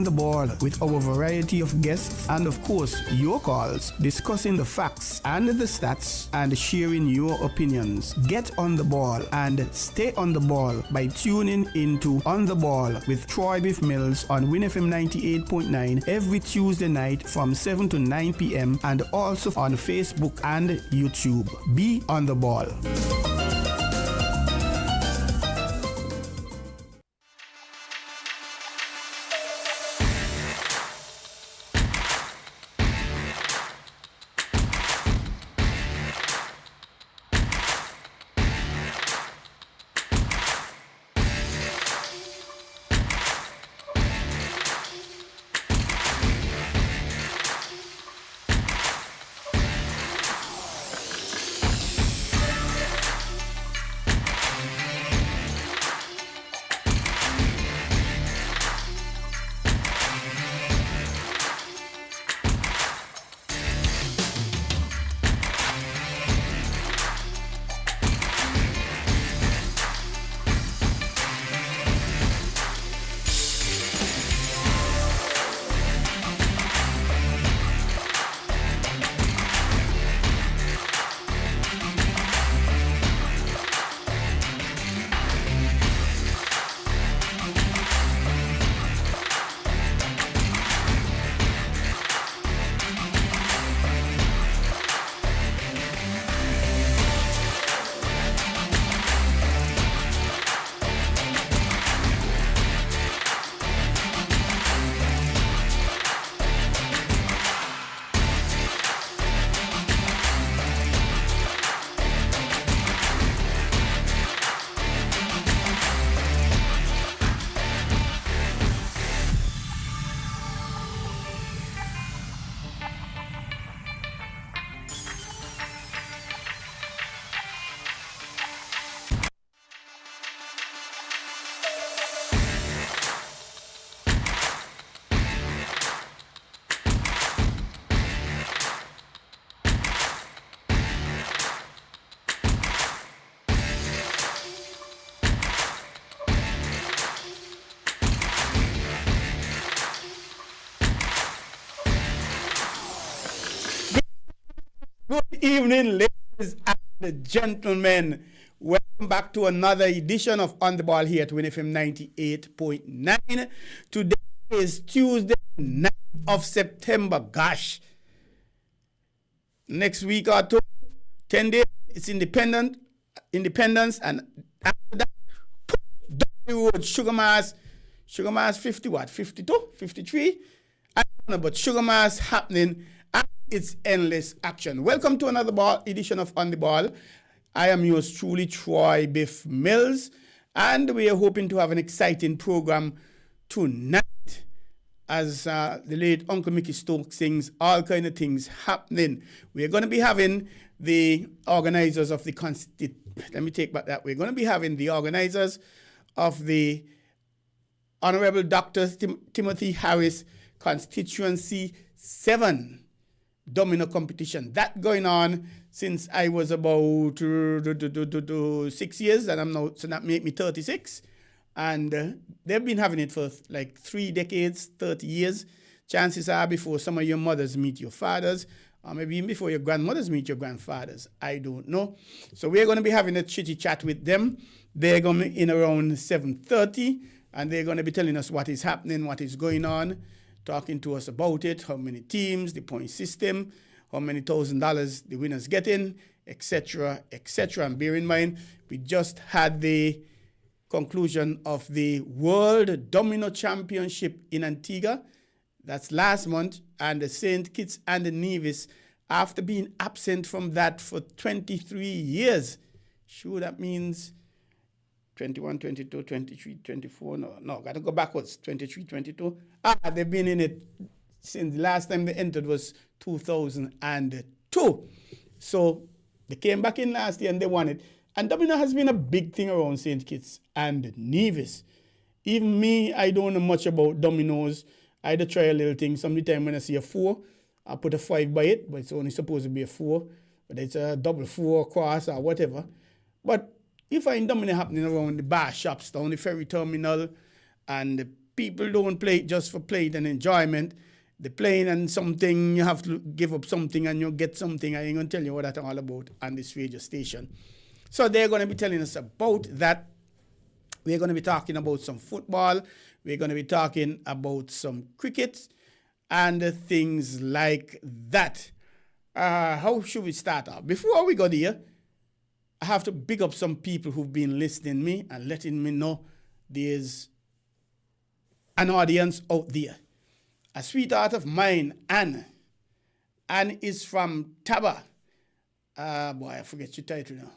The ball with our variety of guests and of course your calls, discussing the facts and the stats and sharing your opinions. Get on the ball and stay on the ball by tuning into On the Ball with Troy Bif Mills on WINN FM 98.9 every Tuesday night from 7 to 9 p.m. and also on Facebook and YouTube. Be on the ball. Good evening, ladies and gentlemen. Welcome back to another edition of On the Ball here at WINN FM 98.9. Today is Tuesday, 9th of September. Gosh. Next week or two, 10 days, it's independence, and after that, down the road, Sugar Mass 50 what? 52? 53? I don't know, but Sugar Mass happening. It's endless action. Welcome to another edition of On the Ball. I am yours truly, Troy Bif Mills, and we are hoping to have an exciting program tonight as the late Uncle Mickey Stokes sings, all kind of things happening. We are going to be having the organizers of the We're going to be having the organizers of the Honorable Dr. Timothy Harris Constituency 7 domino competition. That going on since I was about 6 years, and I'm now, so that make me 36. And they've been having it for like 3 decades, 30 years. Chances are before some of your mothers meet your fathers, or maybe even before your grandmothers meet your grandfathers. I don't know. So we're going to be having a chitty chat with them. They're going to be in around 7:30, and they're going to be telling us what is happening, what is going on, talking to us about it, how many teams, the point system, how many $1,000 the winners getting, etc., etc. And bear in mind, we just had the conclusion of the World Domino Championship in Antigua. That's last month, and the St. Kitts and the Nevis, after being absent from that for 23 years. Sure, that means 21, 22, 23, 24. No, got to go backwards. 23, 22. They've been in it since the last time they entered was 2002. So they came back in last year and they won it. And domino has been a big thing around St. Kitts and Nevis. Even me, I don't know much about dominoes. I had to try a little thing. Sometimes when I see a 4, I put a 5 by it, but it's only supposed to be a 4. But it's a double 4 cross or whatever. But you find domino happening around the bar shops, down the ferry terminal, and the people don't play it just for play and enjoyment. They're playing and something, you have to give up something and you get something. I ain't going to tell you what that's all about on this radio station. So they're going to be telling us about that. We're going to be talking about some football. We're going to be talking about some cricket and things like that. How should we start off? Before we go there, I have to big up some people who've been listening to me and letting me know there's an audience out there. A sweetheart of mine, Anne. Anne is from Taba. Boy, I forget your title now.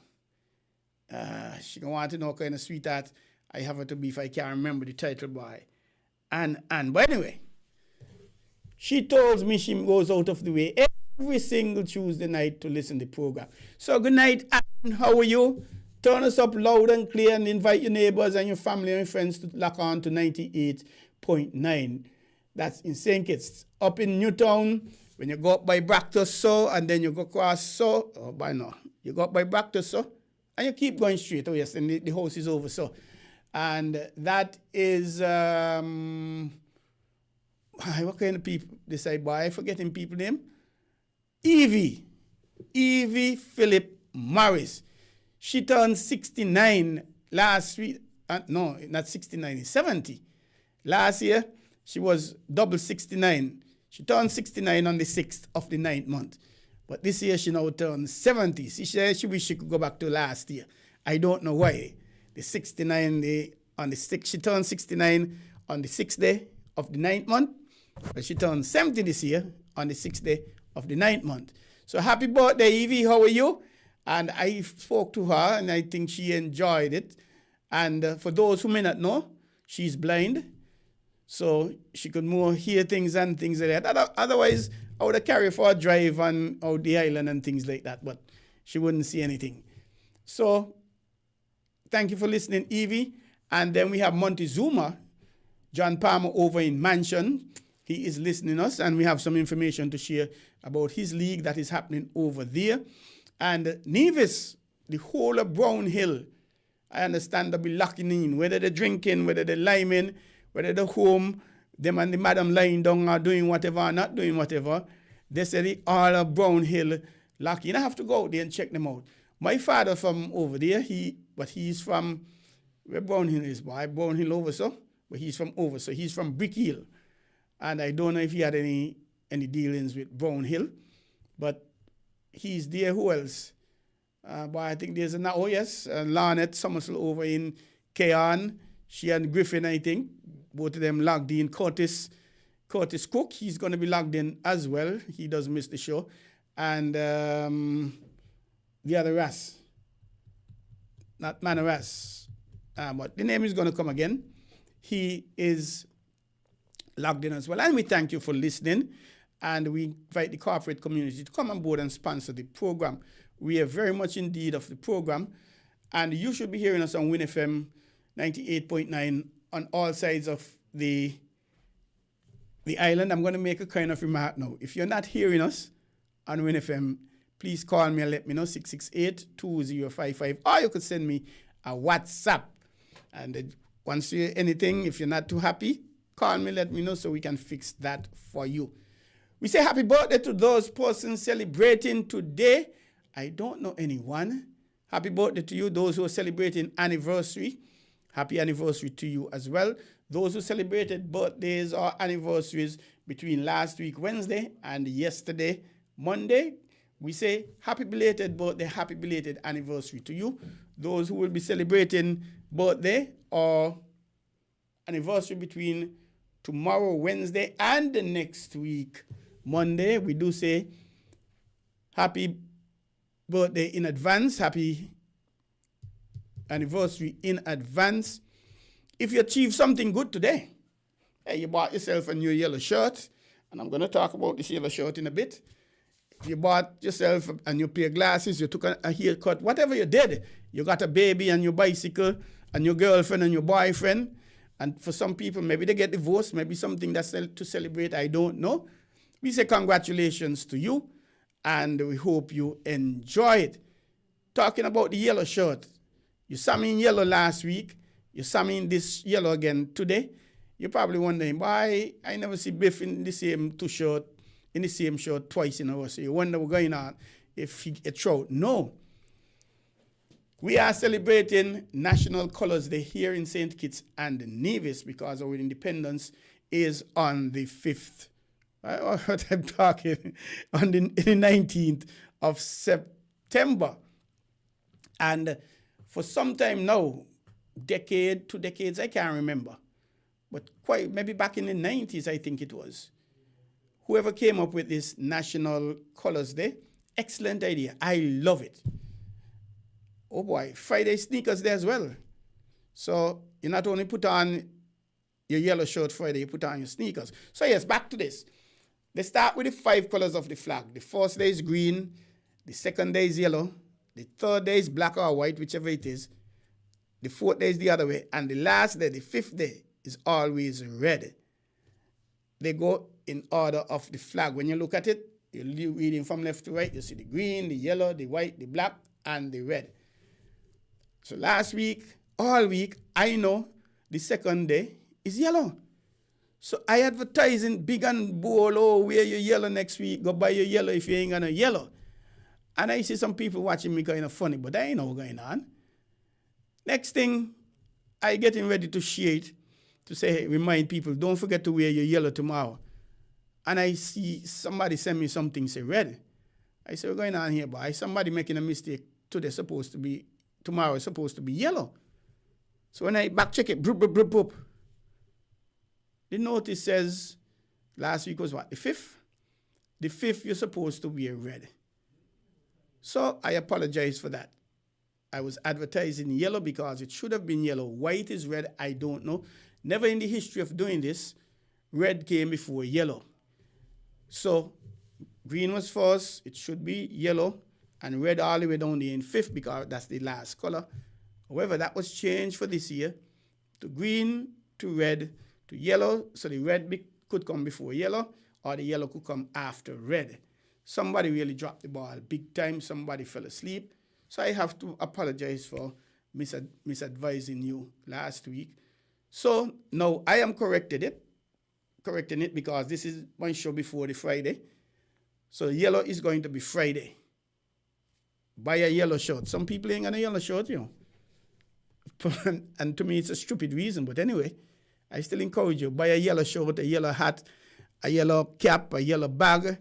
She don't want to know kind of sweetheart I have her to be if I can't remember the title, boy. Anne. But anyway, she told me she goes out of the way every single Tuesday night to listen to the program. So good night, Anne. How are you? Turn us up loud and clear and invite your neighbors and your family and your friends to lock on to 98.9. That's in St. Kitts. Up in Newtown, when you go up by Bractus, so, and then you go across, so, oh, by now, you go up by Bractus, so, and you keep going straight. Oh, yes, and the house is over, so. And that is, what kind of people decide, boy, I forgetting people name? Evie Philip Morris. She turned 69 last week. No, not 69, it's 70. Last year, she was double 69. She turned 69 on the 6th of the 9th month. But this year, she now turned 70. She said she wish she could go back to last year. I don't know why. The 69, on the 6th, she turned 69 on the 6th day of the 9th month. But she turned 70 this year on the 6th day of the 9th month. So happy birthday, Evie. How are you? And I spoke to her, and I think she enjoyed it. And for those who may not know, she's blind. So she could more hear things and things like that. Otherwise, I would have carried her for a drive on out the island and things like that. But she wouldn't see anything. So thank you for listening, Evie. And then we have Montezuma, John Palmer over in Mansion. He is listening to us, and we have some information to share about his league that is happening over there. And Nevis, the whole of Brown Hill, I understand they'll be locking in, whether they're drinking, whether they're liming, whether they're home, them and the madam lying down or doing whatever or not doing whatever. They say the all of Brown Hill locking. I have to go out there and check them out. My father from over there, he's from, where Brown Hill is, boy, Brown Hill over so, but he's from over, so he's from Brick Hill. And I don't know if he had any dealings with Brown Hill, but he's there. Who else? But I think there's Larnett Somerset over in Keon. She and Griffin, I think, both of them logged in. Curtis Cook, he's going to be logged in as well. He does miss the show. And the other Ras, not Manor Ras, but the name is going to come again. He is logged in as well. And we thank you for listening. And we invite the corporate community to come on board and sponsor the program. We are very much in need of the program. And you should be hearing us on WINN FM 98.9 on all sides of the island. I'm going to make a kind of remark now. If you're not hearing us on WINN FM, please call me and let me know, 668-2055. Or you could send me a WhatsApp. And once you hear anything, if you're not too happy, call me, let me know so we can fix that for you. We say happy birthday to those persons celebrating today. I don't know anyone. Happy birthday to you, those who are celebrating anniversary. Happy anniversary to you as well. Those who celebrated birthdays or anniversaries between last week, Wednesday, and yesterday, Monday, we say happy belated birthday, happy belated anniversary to you. Those who will be celebrating birthday or anniversary between tomorrow, Wednesday, and the next week, Monday, we do say happy birthday in advance, happy anniversary in advance. If you achieve something good today, hey, you bought yourself a new yellow shirt, and I'm going to talk about this yellow shirt in a bit. If you bought yourself a new pair of glasses, you took a haircut, whatever you did, you got a baby and your bicycle and your girlfriend and your boyfriend, and for some people, maybe they get divorced, maybe something that's to celebrate, I don't know. We say congratulations to you, and we hope you enjoy it. Talking about the yellow shirt, you saw me in yellow last week. You saw me in this yellow again today. You're probably wondering why I never see Biff in the same shirt twice in a row. So you wonder what's going on if he gets out. No. We are celebrating National Colors Day here in St. Kitts and Nevis because our independence is on the 5th. What I'm talking, on the 19th of September. And for some time now, 2 decades, I can't remember. But maybe back in the 90s, I think it was. Whoever came up with this National Colors Day, excellent idea. I love it. Oh boy, Friday sneakers there as well. So you not only put on your yellow shirt Friday, you put on your sneakers. So yes, back to this. They start with the 5 colors of the flag. The first day is green, the second day is yellow, the third day is black or white, whichever it is. The fourth day is the other way, and the last day, the 5th day, is always red. They go in order of the flag. When you look at it, you're reading from left to right, you see the green, the yellow, the white, the black, and the red. So last week, all week, I know the second day is yellow. So I advertising big and bold, wear your yellow next week, go buy your yellow if you ain't got no yellow. And I see some people watching me kind of funny, but I ain't know what's going on. Next thing, I getting ready to share it, to say, hey, remind people, don't forget to wear your yellow tomorrow. And I see somebody send me something, say red. I say, what's going on here, boy? Somebody making a mistake. Tomorrow is supposed to be yellow. So when I back check it, broop, broop, broop, broop. The notice says last week was what, the 5th? The 5th you're supposed to wear red. So I apologize for that. I was advertising yellow because it should have been yellow. White is red, I don't know. Never in the history of doing this, red came before yellow. So green was first, it should be yellow, and red all the way down there in 5th because that's the last color. However, that was changed for this year to green, to red, to yellow, so the red could come before yellow, or the yellow could come after red. Somebody really dropped the ball big time. Somebody fell asleep. So I have to apologize for misadvising you last week. So now I am correcting it because this is one show before the Friday. So yellow is going to be Friday. Buy a yellow shirt. Some people ain't got a yellow shirt, you know. And to me, it's a stupid reason. But anyway, I still encourage you. Buy a yellow shirt, a yellow hat, a yellow cap, a yellow bag.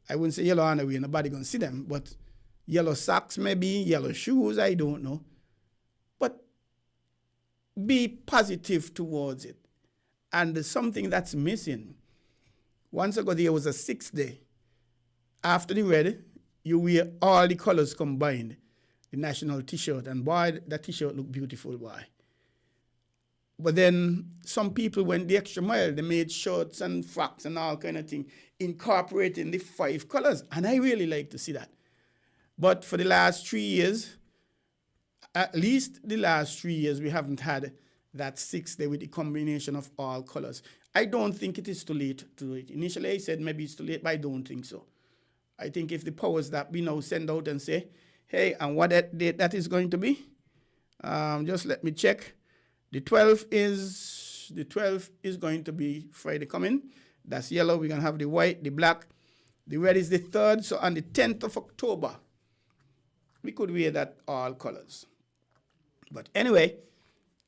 I wouldn't say yellow underwear. Nobody going to see them. But yellow socks maybe, yellow shoes, I don't know. But be positive towards it. And there's something that's missing. Once ago, there was a 6th day. After the red, you wear all the colors combined, the national T-shirt. And boy, that T-shirt looked beautiful, boy. But then some people went the extra mile. They made shirts and frocks and all kind of thing, incorporating the 5 colors. And I really like to see that. But for the last 3 years, at least the last 3 years, we haven't had that 6th day with the combination of all colors. I don't think it is too late to do it. Initially, I said maybe it's too late, but I don't think so. I think if the powers that we now send out and say, hey, and what date that is going to be, just let me check. The 12th is going to be Friday coming. That's yellow. We're going to have the white, the black. The red is the 3rd. So on the 10th of October, we could wear that all colors. But anyway,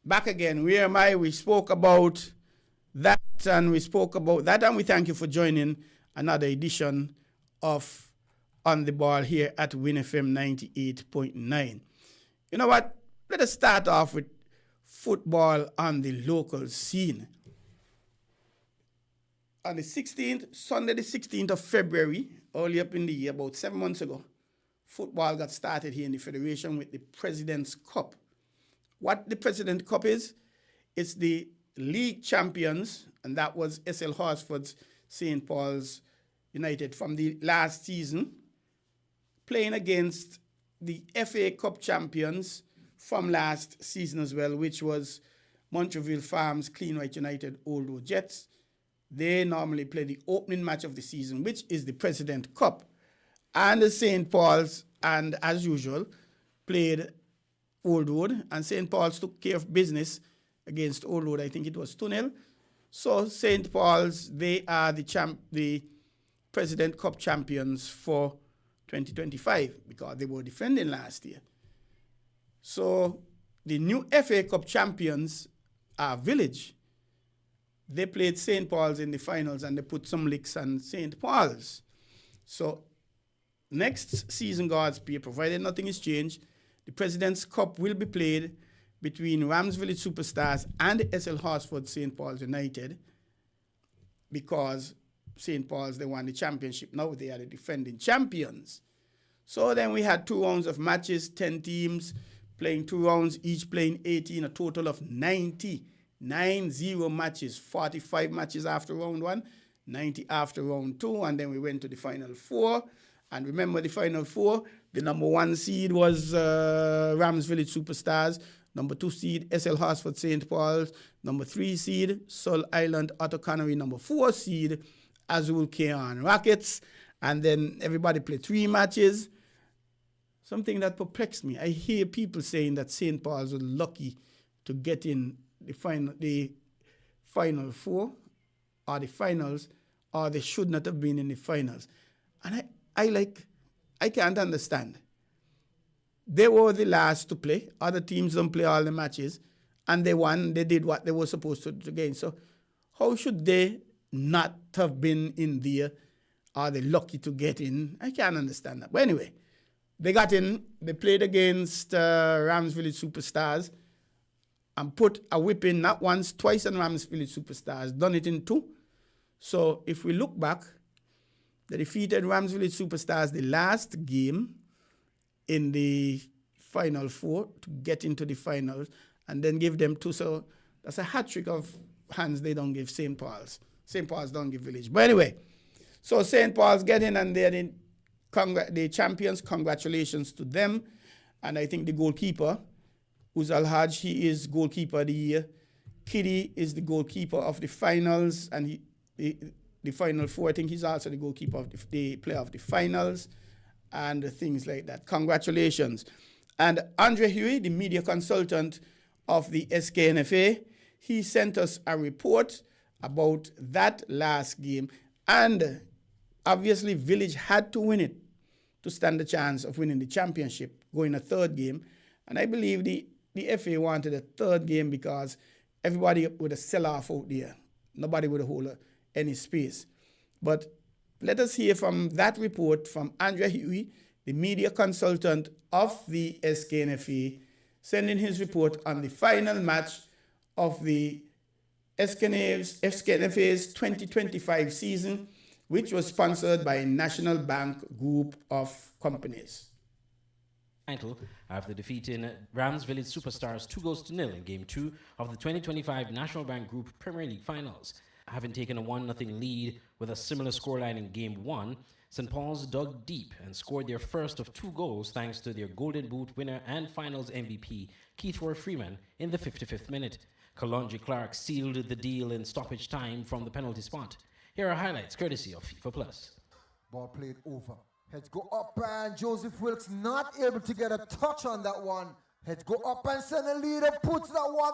back again. Where am I? We spoke about that, and we thank you for joining another edition of On the Ball here at WINN FM 98.9. You know what? Let us start off with football on the local scene. On the 16th, Sunday the 16th of February, early up in the year, about 7 months ago, football got started here in the Federation with the President's Cup. What the President's Cup is, it's the league champions, and that was SL Horsford's St. Paul's United from the last season, playing against the FA Cup champions from last season as well, which was Montreal Farms, Clean White United, Old Road Jets. They normally play the opening match of the season, which is the President Cup. And the St. Paul's, and as usual, played Old Road. And St. Paul's took care of business against Old Road. I think it was 2-0. So St. Paul's, they are the President Cup champions for 2025 because they were defending last year. So the new FA Cup champions are Village. They played St. Paul's in the finals and they put some licks on St. Paul's. So next season, God's Peer, provided nothing is changed, the President's Cup will be played between Rams Village Superstars and SL Horsford St. Paul's United because St. Paul's, they won the championship. Now they are the defending champions. So then we had 2 rounds of matches, 10 teams playing 2 rounds, each playing 18, a total of 90 matches, 45 matches after round 1, 90 after round 2, and then we went to the final 4. And remember the final 4, the number 1 seed was Rams Village Superstars, number 2 seed SL Horsford St. Paul's, number 3 seed Seoul Island Otto Connery, number 4 seed Azul Keon Rockets, and then everybody played 3 matches. Something that perplexed me, I hear people saying that St. Paul's was lucky to get in the final 4 or the finals, or they should not have been in the finals. And I can't understand. They were the last to play. Other teams don't play all the matches, and they won. They did what they were supposed to gain. So how should they not have been in there? Are they lucky to get in? I can't understand that. But anyway, they got in. They played against Rams Village Superstars and put a whipping not once, twice on Rams Village Superstars, done it in 2. So if we look back, they defeated Rams Village Superstars the last game in the final 4 to get into the finals, and then give them 2. So that's a hat trick of hands they don't give St. Paul's. St. Paul's don't give Village. But anyway, so St. Paul's get in and they're the champions. Congratulations to them. And I think the goalkeeper, Uzal Haj, he is goalkeeper of the year. Kiddy is the goalkeeper of the finals, and the final 4, I think he's also the goalkeeper of the player of the finals and things like that. Congratulations. And Andre Huey, the media consultant of the SKNFA, he sent us a report about that last game. And obviously, Village had to win it to stand a chance of winning the championship, going a 3rd game. And I believe the FA wanted a 3rd game because everybody would have sell off out there. Nobody would hold any space. But let us hear from that report from Andrea Huey, the media consultant of the SKNFA, sending his report on the final match of the SKNFA's 2025 season, which was sponsored by National Bank Group of Companies. After defeating Rams Village Superstars 2-0 in Game 2 of the 2025 National Bank Group Premier League Finals. Having taken a 1-0 lead with a similar scoreline in Game 1, St. Paul's dug deep and scored their first of 2 goals thanks to their Golden Boot winner and Finals MVP, Keith Ward Freeman, in the 55th minute. Kalonji Clark sealed the deal in stoppage time from the penalty spot. Here are highlights courtesy of FIFA Plus. Ball played over. Heads go up and Joseph Wilkes not able to get a touch on that one. Heads go up and send a leader, puts that one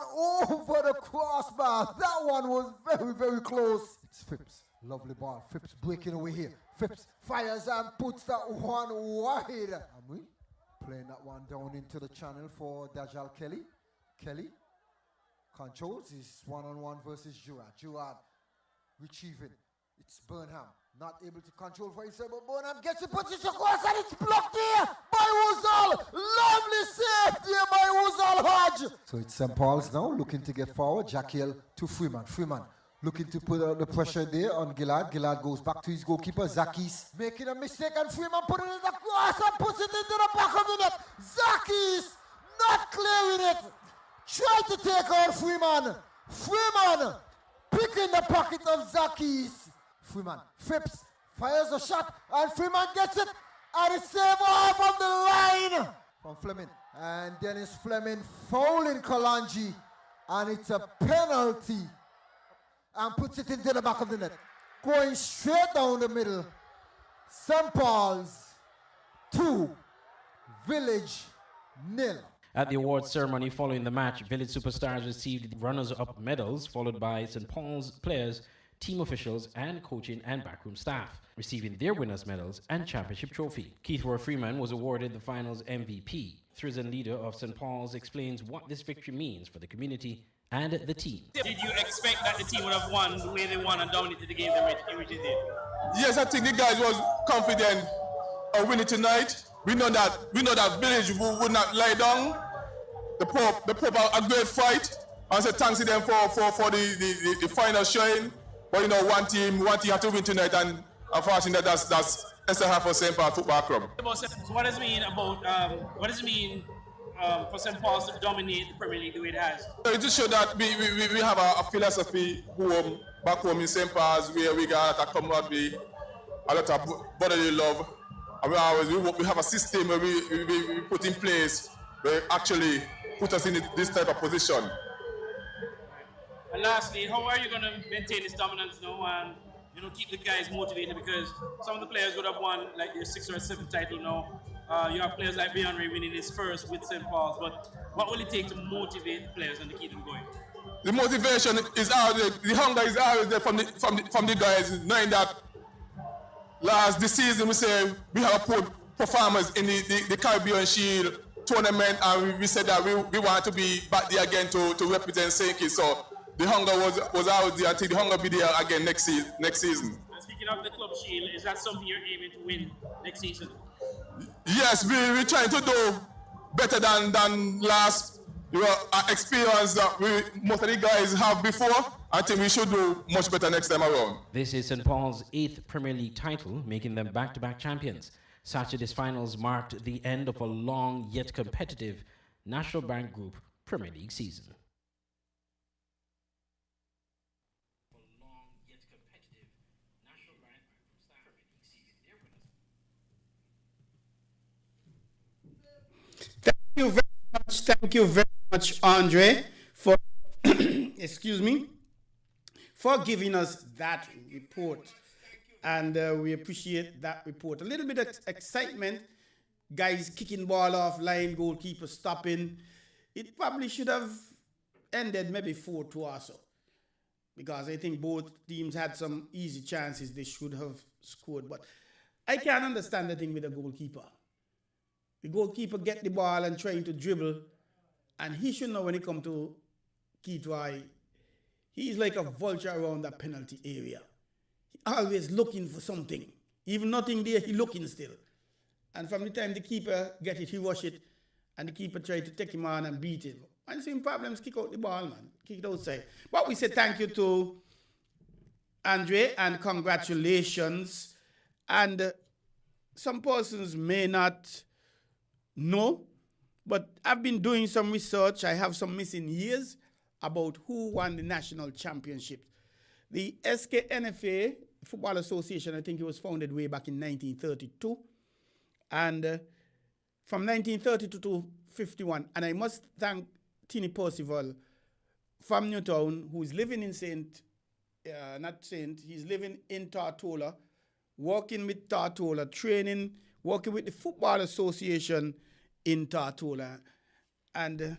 over the crossbar. That one was very, very close. It's Phipps. Lovely ball. Phipps breaking away here. Phipps fires and puts that one wide. And we playing that one down into the channel for Dajal Kelly. Kelly controls his one-on-one versus Gerard. Gerard retrieving. It's Burnham. Not able to control for himself, but Burnham gets it, puts it across, and it's blocked there by Wuzal. Lovely save there by Wuzal Hodge. So it's St. Paul's now looking to get forward. Jackiel to Freeman. Freeman looking to put the pressure there on Gillard. Gillard goes back to his goalkeeper, Zakis. Making a mistake, and Freeman putting it across and puts it into the back of the net. Zakis not clearing it. Try to take out Freeman. Freeman picking the pocket of Zakis. Freeman, Phipps fires a shot, and Freeman gets it, and it's saved off on the line from Fleming. And Dennis Fleming fouling Kalanji, and it's a penalty, and puts it into the back of the net. Going straight down the middle. St. Paul's 2, Village 0. At the awards ceremony following the match, Village Superstars received the runners-up medals, followed by St. Paul's players, team officials, and coaching and backroom staff, receiving their winners' medals and championship trophy. Keith Roy Freeman was awarded the finals MVP. Thrizen leader of St. Paul's explains what this victory means for the community and the team. Did you expect that the team would have won the way they won and dominated the game the way they did? Yes, I think the guys was confident of winning tonight. We know that Village would not lie down. The pub a great fight. I say thanks to them for the final showing. But you know, one team have to win tonight, and unfortunately that's SLR for St. Paul Football Club. So what does it mean for St. Paul's to dominate the Premier League the way it has? So it just shows that we have a philosophy back home in St. Paul's where we got a camaraderie, a lot of brotherly love. And we have a system where we put in place where actually put us in this type of position. And lastly, how are you going to maintain this dominance now and keep the guys motivated? Because some of the players would have won like their 6th or 7th title now. You have players like Beyonce winning his first with St. Paul's. But what will it take to motivate the players and to keep them going? The motivation is always, the hunger is always there from the guys, knowing that this season we say we have put performers in the Caribbean Shield tournament, and we said that we want to be back there again to represent St. Kitts. So the hunger was always there. I think the hunger will be there again next season. And speaking of the Club Shield, is that something you're aiming to win next season? Yes, we're trying to do better than last experience that most of the guys have before. I think we should do much better next time around. This is St. Paul's 8th Premier League title, making them back-to-back champions. Saturday's finals marked the end of a long yet competitive National Bank Group Premier League season. Thank you very much, Andre, for excuse me, for giving us that report. And we appreciate that report. A little bit of excitement, guys kicking ball off line, goalkeeper stopping. It probably should have ended maybe 4-2 or so, because I think both teams had some easy chances they should have scored. But I can't understand the thing with the goalkeeper. The goalkeeper get the ball and trying to dribble, and he should know when it comes to Keith Roy, he's like a vulture around that penalty area. He always looking for something. Even nothing there, he looking still. And from the time the keeper get it, he rush it, and the keeper try to take him on and beat him. And same problems, kick out the ball, man. Kick it outside. But we say thank you to Andre and congratulations. And some persons may not know, but I've been doing some research. I have some missing years about who won the national championship. The SKNFA Football Association, I think it was founded way back in 1932. And from 1932 to 51, and I must thank Tini Percival from Newtown, who's living in he's living in Tartola, working with Tartola, training, working with the Football Association in Tartola. And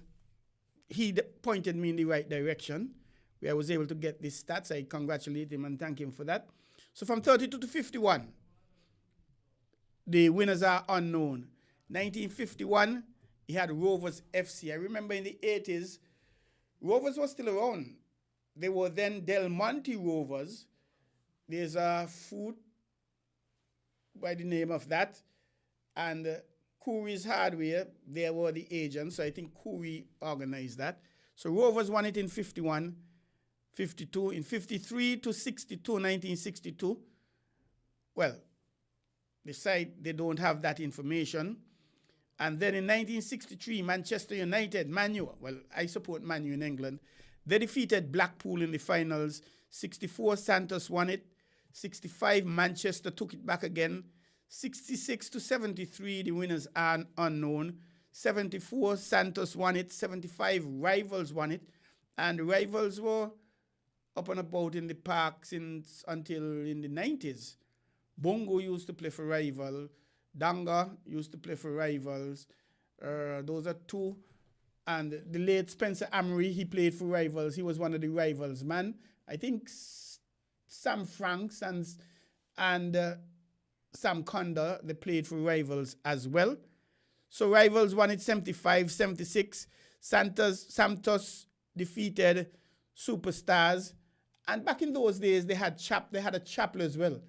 he pointed me in the right direction, where I was able to get these stats. I congratulate him and thank him for that. So from 32 to 51, the winners are unknown. 1951, he had Rovers FC. I remember in the 80s, Rovers was still around. They were then Del Monte Rovers. There's a food by the name of that. And Curry's Hardware, they were the agents. So I think Curry organized that. So Rovers won it in 51, 52. In 53 to 62, 1962. Well, they say they don't have that information. And then in 1963, Manchester United, Man U, well, I support Man U in England, they defeated Blackpool in the finals. 64, Santos won it. 65, Manchester took it back again. 66 to 73, the winners are unknown. 74, Santos won it. 75, Rivals won it. And the Rivals were up and about in the park until in the 90s. Bongo used to play for Rival. Danga used to play for Rivals. Those are two And the late Spencer Amory, he played for Rivals. He was one of the Rivals, man. I think Sam Franks and Sam Condor, they played for Rivals as well. So Rivals won it 75-76. Santos defeated Superstars. And back in those days, they had a chapel as well.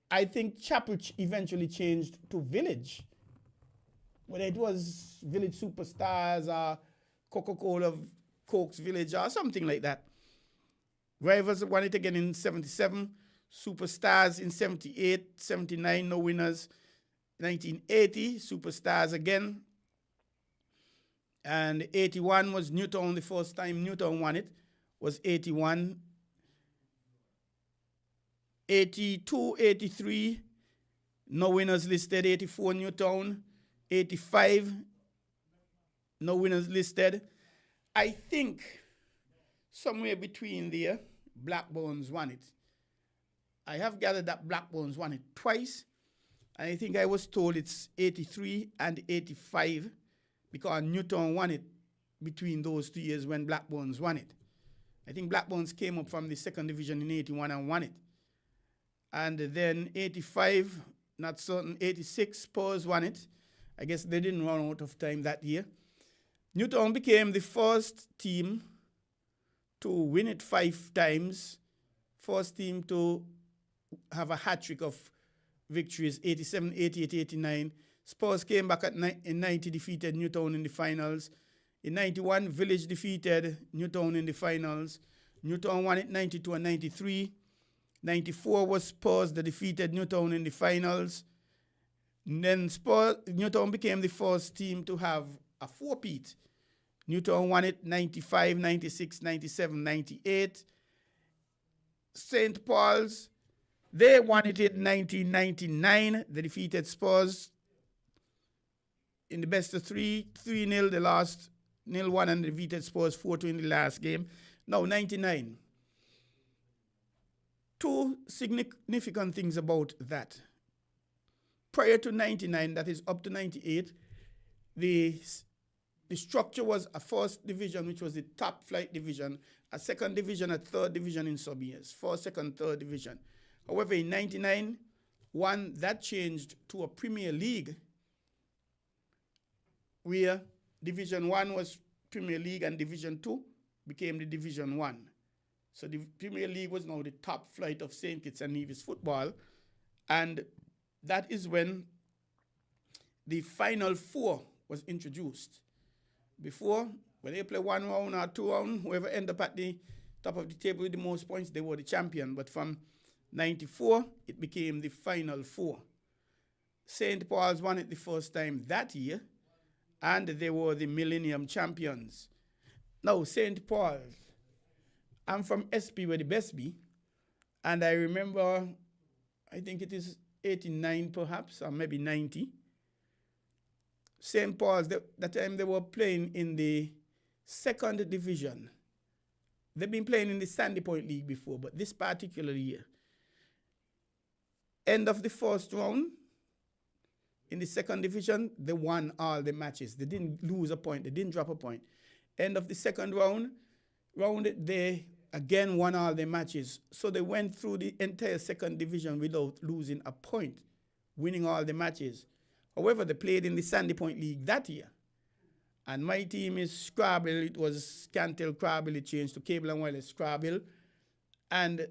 I think chapel eventually changed to Village. Whether it was Village Superstars or Coca-Cola Cokes Village or something like that. Rivals won it again in 77. Superstars in 78, 79, no winners. 1980, Superstars again. And 81 was Newtown, the first time Newtown won it, was 81. 82, 83, no winners listed. 84, Newtown. 85, no winners listed. I think somewhere between there, Blackburns won it. I have gathered that Blackburns won it twice. And I think I was told it's 83 and 85 because Newtown won it between those 2 years when Blackburns won it. I think Blackburns came up from the second division in 81 and won it. And then 85, not certain, 86, Spurs won it. I guess they didn't run out of time that year. Newtown became the first team to win it 5 times. First team to have a hat-trick of victories, 87, 88, 89. Spurs came back in 90, defeated Newtown in the finals. In 91, Village defeated Newtown in the finals. Newtown won it 92 and 93. 94 was Spurs that defeated Newtown in the finals. And then Newtown became the first team to have a 4-peat. Newtown won it 95, 96, 97, 98. St. Paul's, they won it in 1999. They defeated Spurs in the best of 3-0. They lost 0-1 and defeated Spurs 4-2 in the last game. Now, 99. 2 significant things about that. Prior to 99, that is up to 98, the structure was a first division, which was the top flight division, a second division, a third division in some years, first, second, third division. However, in 99, that changed to a Premier League, where Division 1 was Premier League and Division 2 became the Division 1. So the Premier League was now the top flight of St. Kitts and Nevis football, and that is when the Final 4 was introduced. Before, when they play 1 round or 2 rounds, whoever ended up at the top of the table with the most points, they were the champion. But from 94, it became the Final 4. St. Paul's won it the first time that year, and they were the Millennium Champions. Now, St. Paul's, I'm from SP where the best be, and I remember, I think it is 89 perhaps, or maybe 90. St. Paul's, that time they were playing in the second division. They've been playing in the Sandy Point League before, but this particular year, end of the first round, in the second division, they won all the matches. They didn't lose a point. They didn't drop a point. End of the second round, they again won all the matches. So they went through the entire second division without losing a point, winning all the matches. However, they played in the Sandy Point League that year. And my team is Scrabble. It was Cantel Crabble. It changed to Cable and Wireless Scrabble. And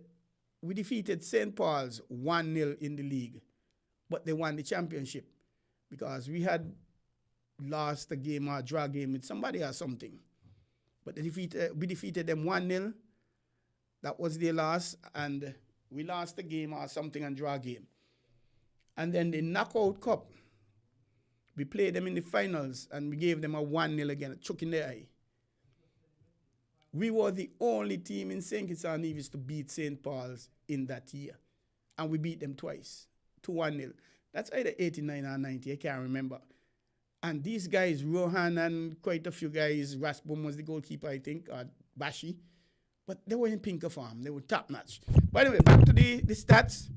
we defeated St. Paul's 1-0 in the league. But they won the championship because we had lost a game or a draw game with somebody or something. But we defeated them 1-0. That was their loss. And we lost the game or something and draw game. And then the Knockout Cup, we played them in the finals, and we gave them a 1-0 again, a chuck in the eye. We were the only team in St. Kitts and Nevis to beat St. Paul's in that year. And we beat them twice, 2-1-0. That's either 89 or 90, I can't remember. And these guys, Rohan and quite a few guys, Rasbom was the goalkeeper, I think, or Bashi. But they were in pinker form. They were top-notch. By the way, back to the stats.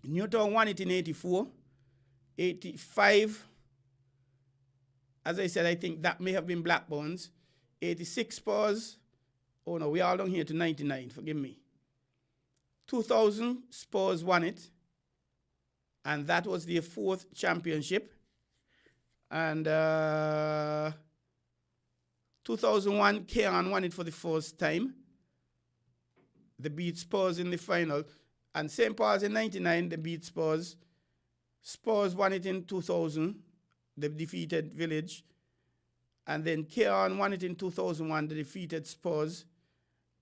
Newtown won it in 84. 85, as I said, I think that may have been Blackburns. 86 Spurs. Oh no, we all down here to 99, forgive me. 2000 Spurs won it. And that was their 4th championship. And 2001, Keon won it for the first time. They beat Spurs in the final. And St. Paul's in 99, they beat Spurs. Spurs won it in 2000. They defeated Village. And then Keon won it in 2001. They defeated Spurs.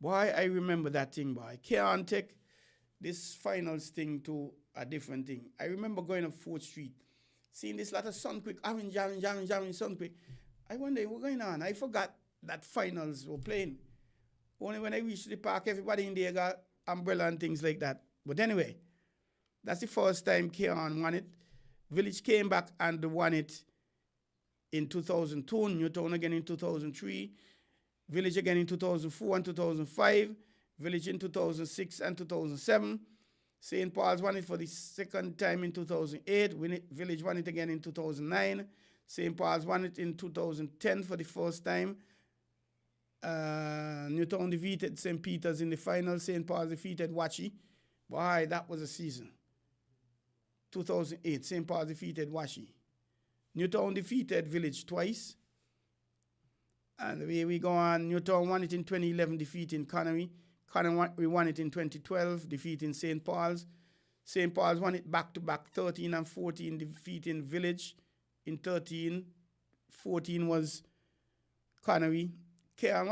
Boy, I remember that thing, boy. Keon take this finals thing to a different thing. I remember going up 4th Street, seeing this lot of Sunquick, orange, Sunquick. I wonder what's going on. I forgot that finals were playing. Only when I reached the park, everybody in there got umbrella and things like that. But anyway, that's the first time Keon won it. Village came back and won it in 2002, Newtown again in 2003, Village again in 2004 and 2005, Village in 2006 and 2007. St. Paul's won it for the second time in 2008. Village won it again in 2009. St. Paul's won it in 2010 for the first time. Newtown defeated St. Peter's in the final. St. Paul's defeated Wachi. Boy, that was a season. 2008, St. Paul's defeated Wachi. Newtown defeated Village twice. And the way we go on, Newtown won it in 2011, defeating Connery. We won it in 2012, defeating St. Paul's. St. Paul's won it back-to-back, 13 and 14, defeating Village in 13. 14 was Connery. Keon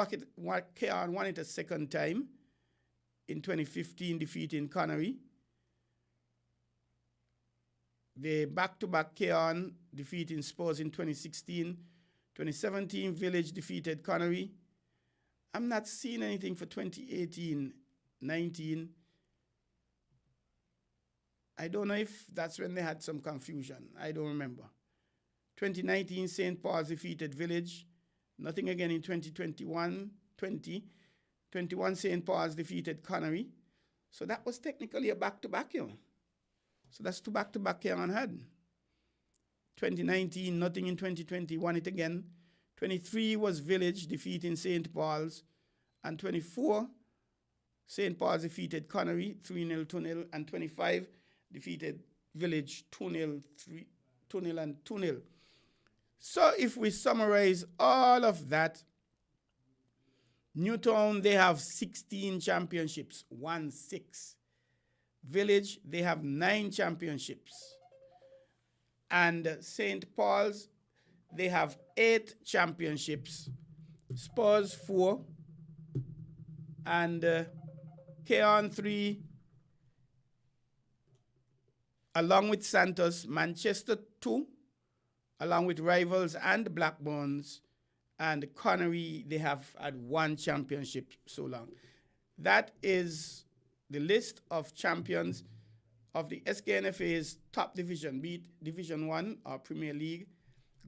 won it a second time in 2015, defeating Connery. They back-to-back Keon defeating Spurs in 2016. 2017, Village defeated Connery. I'm not seeing anything for 2018-19. I don't know if that's when they had some confusion. I don't remember. 2019, St. Paul's defeated Village. Nothing again in 2021. 21, St. Paul's defeated Connery. So that was technically a back-to-back, you know. So that's 2 back-to-back Keon had. 2019, nothing in 2020, won it again. 23 was Village defeating St. Paul's. And 24, St. Paul's defeated Connery 3-0, 2-0. And 25 defeated Village 2-0, 2-0, and 2-0. So if we summarize all of that, Newtown, they have 16 championships, 1-6. Village, they have 9 championships. And St. Paul's, they have 8 championships. Spurs 4. And Keon 3. Along with Santos, Manchester 2. Along with Rivals and Blackburns. And Connery, they have had 1 championship so long. That is the list of champions of the SKNFA's top division, be it Division 1 or Premier League,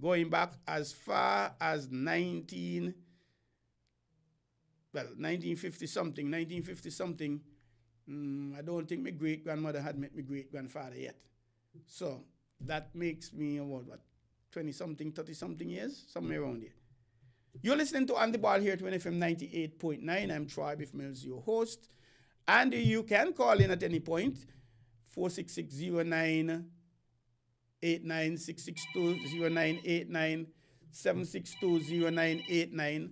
going back as far as 1950-something. I don't think my great-grandmother had met my great-grandfather yet. So that makes me, what, 20-something, 30-something years? Somewhere around here. You're listening to On The Ball here at WINN FM 98.9. I'm Troy Bif Mills, your host. And you can call in at any point, 466-0989, 662-0989, 762-0989.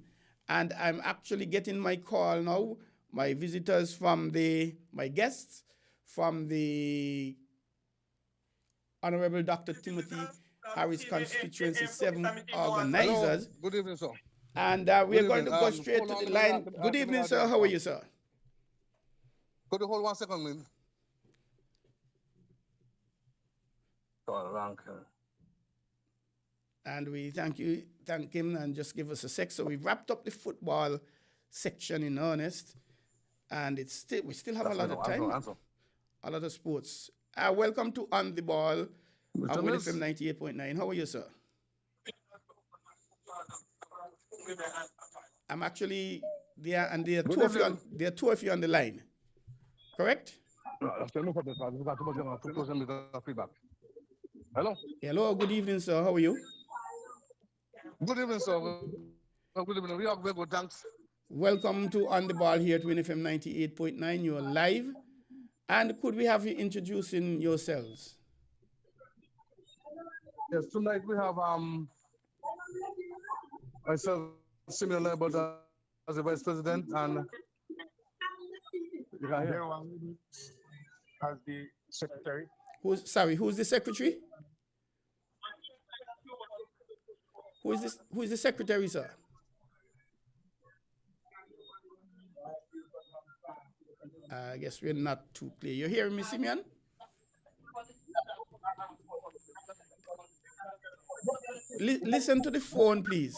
And I'm actually getting my call now, my visitors my guests from the Honorable Dr. Timothy Harris Constituency 7 organizers. Hello. Good evening, sir. And we are going to go straight to the line. Good evening, sir. How are you, sir? Could you hold 1 second, please? And we thank him, and just give us a sec. So we wrapped up the football section in earnest, and we still have a lot of time. A lot of sports. Welcome to On The Ball on WINN FM 98.9. How are you, sir? I'm actually there, and there are two of you on the line. Correct? Hello? Hello, good evening, sir. How are you? Good evening, sir. Good evening. We are very good, thanks. Welcome to On the Ball here at WINN FM 98.9. You're live. And could we have you introducing yourselves? Yes, tonight we have myself, Simeon Lebert, as the Vice President, and as the secretary. Who's the secretary? Who is the secretary, sir? I guess we're not too clear. You hearing me, Simeon? Listen to the phone, please.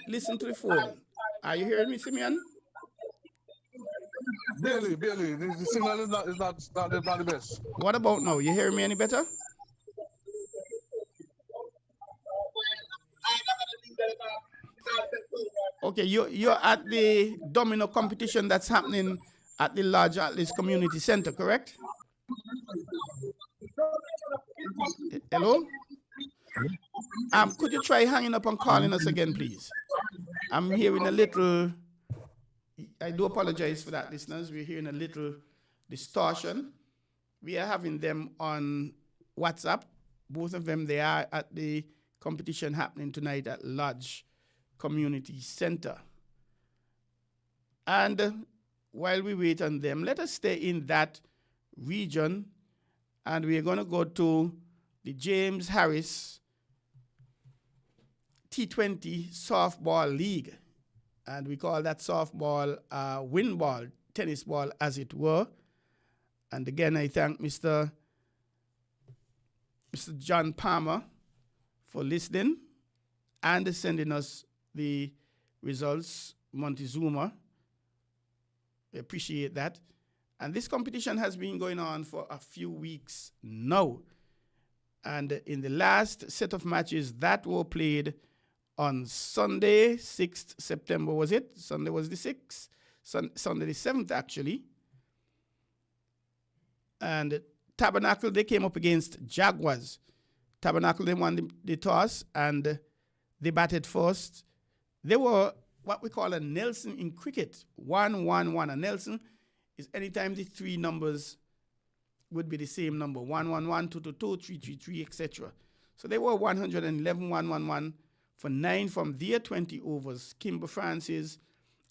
Listen to the phone. Are you hearing me, Simeon? Barely. The signal is not the best. What about now? You hearing me any better? Okay, you're at the domino competition that's happening at the large Atlas Community Center, correct? Hello? Could you try hanging up and calling us again, please? I'm hearing a little, I do apologize for that, listeners. We're hearing a little distortion. We are having them on WhatsApp. Both of them, they are at the competition happening tonight at Lodge Community Center. And while we wait on them, let us stay in that region, and we're going to go to the James Harris T20 Softball League. And we call that softball WINN ball, tennis ball as it were. And again, I thank Mr. John Palmer for listening and sending us the results, Montezuma. We appreciate that. And this competition has been going on for a few weeks now. And in the last set of matches that were played on Sunday, 6th September, was it? Sunday was the 6th. Sunday the 7th, actually. And Tabernacle, they came up against Jaguars. Tabernacle, they won the toss, and they batted first. They were what we call a Nelson in cricket, 1-1-1. A Nelson is anytime the three numbers would be the same number, 1-1-1, 2-2-2, 3-3-3, etc. So they were 111, 1-1-1 for 9 from their 20 overs. Kimber Francis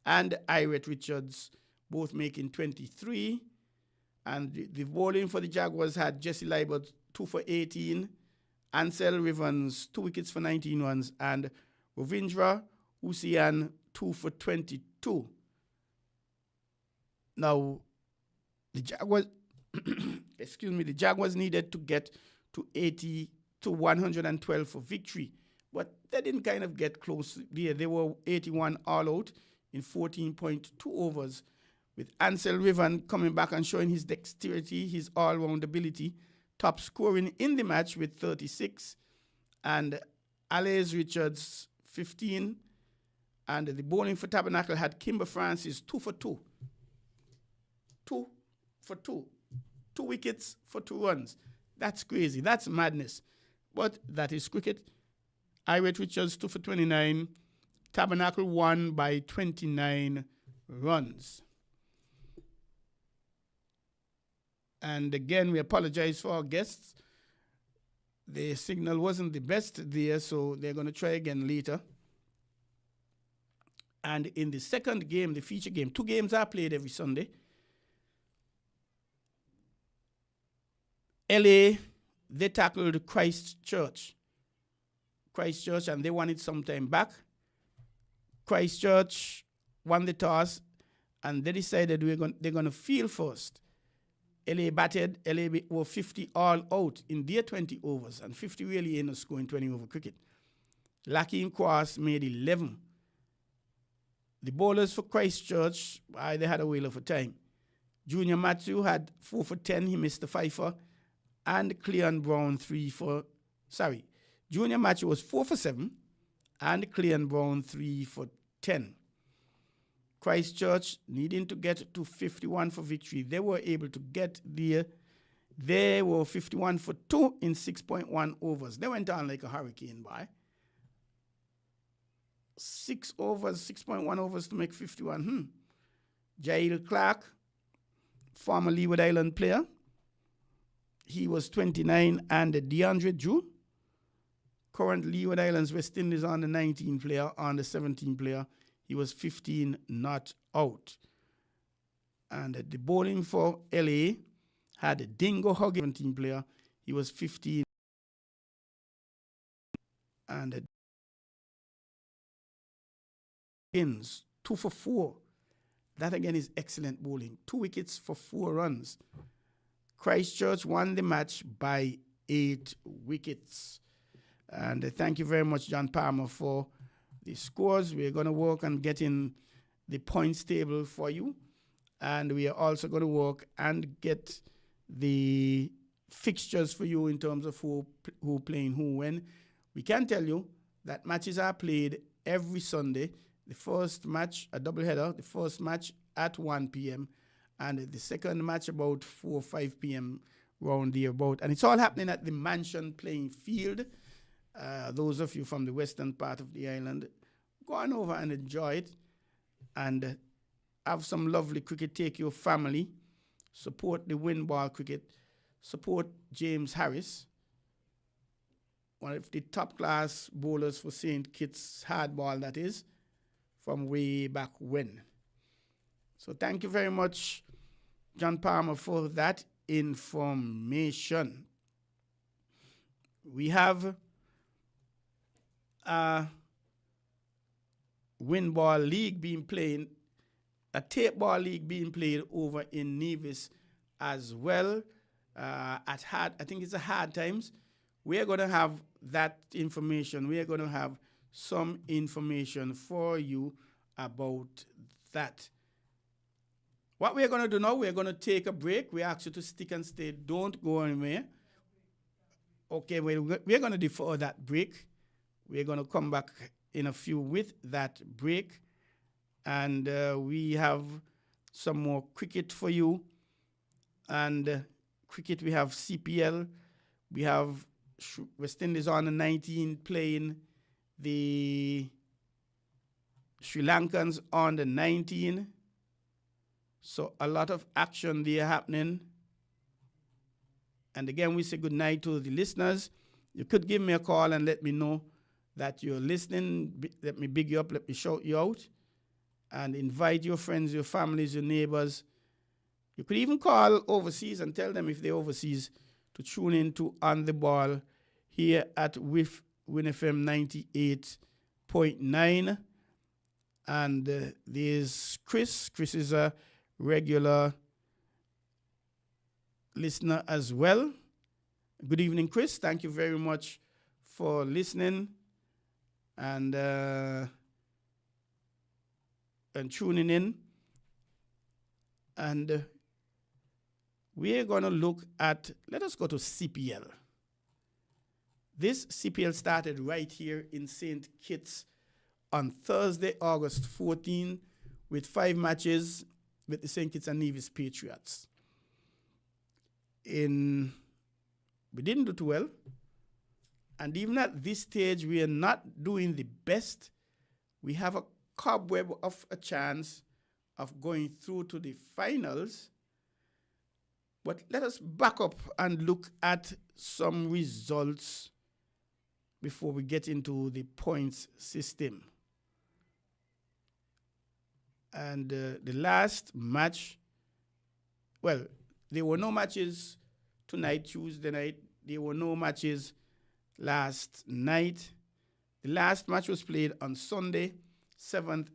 and Irette Richards both making 23. And the bowling for the Jaguars had Jesse Libert 2 for 18, Ansel Rivens 2 wickets for 19 runs, and Ravindra Hussain 2 for 22. Now, the Jaguars, the Jaguars needed to get to 80 to 112 for victory, but they didn't kind of get close there. They were 81 all out in 14.2 overs, with Ansel Riven coming back and showing his dexterity, his all-round ability, top scoring in the match with 36, and Ales Richards 15, and the bowling for Tabernacle had Kimber Francis 2 for 2. 2 for 2. 2 wickets for 2 runs. That's crazy. That's madness. But that is cricket. Irette Richards 2 for 29. Tabernacle won by 29 runs. And again, we apologize for our guests. The signal wasn't the best there, so they're going to try again later. And in the second game, the feature game, 2 games are played every Sunday. LA, they tackled Christchurch, and they won it some time back. Christchurch won the toss, and they decided they're going to field first. LA batted. LA were 50 all out in their 20 overs, and 50 really ain't no score in 20 over cricket. Lakeem Cross made 11. The bowlers for Christchurch, they had a whale of a time. Junior Matthew had 4 for 10. He missed the fifer. And Cleon Brown Junior Matthew was 4 for 7. And Cleon Brown 3 for 10. Christchurch needing to get to 51 for victory. They were able to get there They were 51 for 2 in 6.1 overs. They went on like a hurricane, boy. 6 overs, 6.1 overs to make 51. Jail Clark, former Leeward Island player. He was 29, and DeAndre Drew, current Leeward Islands West Indies on the 19 player, on the 17 player. He was 15 not out. And the bowling for LA had Dingo Huggy, 17 player. He was 15. And ins 2 for 4. That again is excellent bowling. 2 wickets for 4 runs. Christchurch won the match by 8 wickets. And thank you very much, John Palmer, for the scores. We're going to work on getting the points table for you. And we are also going to work and get the fixtures for you in terms of who playing who when. We can tell you that matches are played every Sunday. The first match, a doubleheader, the first match at 1 p.m. and the second match about 4 or 5 p.m. round there about. And it's all happening at the Mansion playing field. Those of you from the western part of the island, go on over and enjoy it and have some lovely cricket. Take your family, support the WINN ball cricket, support James Harris, one of the top class bowlers for St. Kitts hardball, that is, from way back when. So thank you very much, John Palmer, for that information. We have a WINN ball league being played, a tape ball league being played over in Nevis as well. I think it's a Hard Times. We're going to have that information. We're going to have some information for you about that. What we're going to do now, we're going to take a break. We ask you to stick and stay. Don't go anywhere. Okay, we're going to defer that break. We're going to come back in a few with that break. And we have some more cricket for you. And cricket, we have CPL. We have West Indies on the 19 playing the Sri Lankans on the 19. So a lot of action there happening. And again, we say good night to the listeners. You could give me a call and let me know that you're listening. Let me big you up. Let me shout you out. And invite your friends, your families, your neighbors. You could even call overseas and tell them if they're overseas to tune in to On the Ball here at WINN FM 98.9. And there's Chris. Chris is a regular listener as well. Good evening, Chris. Thank you very much for listening and tuning in. And we're going to look at, let us go to CPL. This CPL started right here in St. Kitts on Thursday, August 14, with 5 matches with the St. Kitts and Nevis Patriots. We didn't do too well. And even at this stage, we are not doing the best. We have a cobweb of a chance of going through to the finals. But let us back up and look at some results before we get into the points system. And the last match, well, there were no matches tonight, Tuesday night. There were no matches last night. The last match was played on Sunday, 7th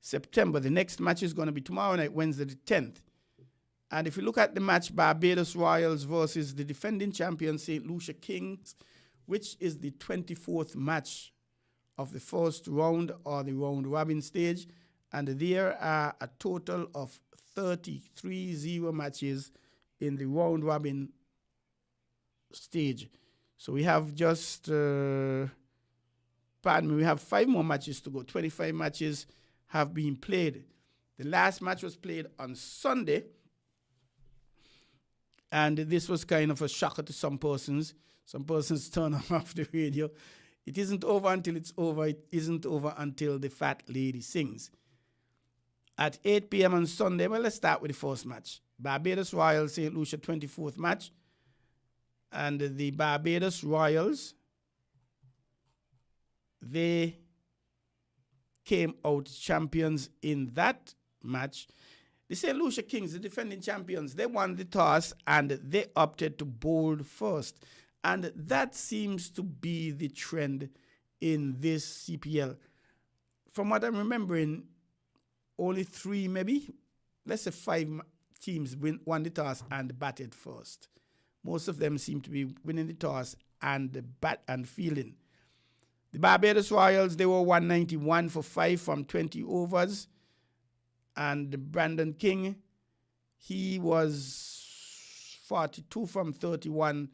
September. The next match is going to be tomorrow night, Wednesday the 10th. And if you look at the match, Barbados Royals versus the defending champion St. Lucia Kings, which is the 24th match of the first round or the round robin stage. And there are a total of 33 matches in the round robin stage. So we have just, we have 5 more matches to go. 25 matches have been played. The last match was played on Sunday. And this was kind of a shocker to some persons. Some persons turn off the radio. It isn't over until it's over. It isn't over until the fat lady sings. At 8 p.m. on Sunday, well, let's start with the first match. Barbados Royals, St. Lucia, 24th match. And the Barbados Royals, they came out champions in that match. The St. Lucia Kings, the defending champions, they won the toss and they opted to bowl first. And that seems to be the trend in this CPL. From what I'm remembering, only 3, maybe, let's say 5 teams won the toss and batted first. Most of them seem to be winning the toss and bat and fielding. The Barbados Royals, they were 191 for 5 from 20 overs. And Brandon King, he was 42 from 31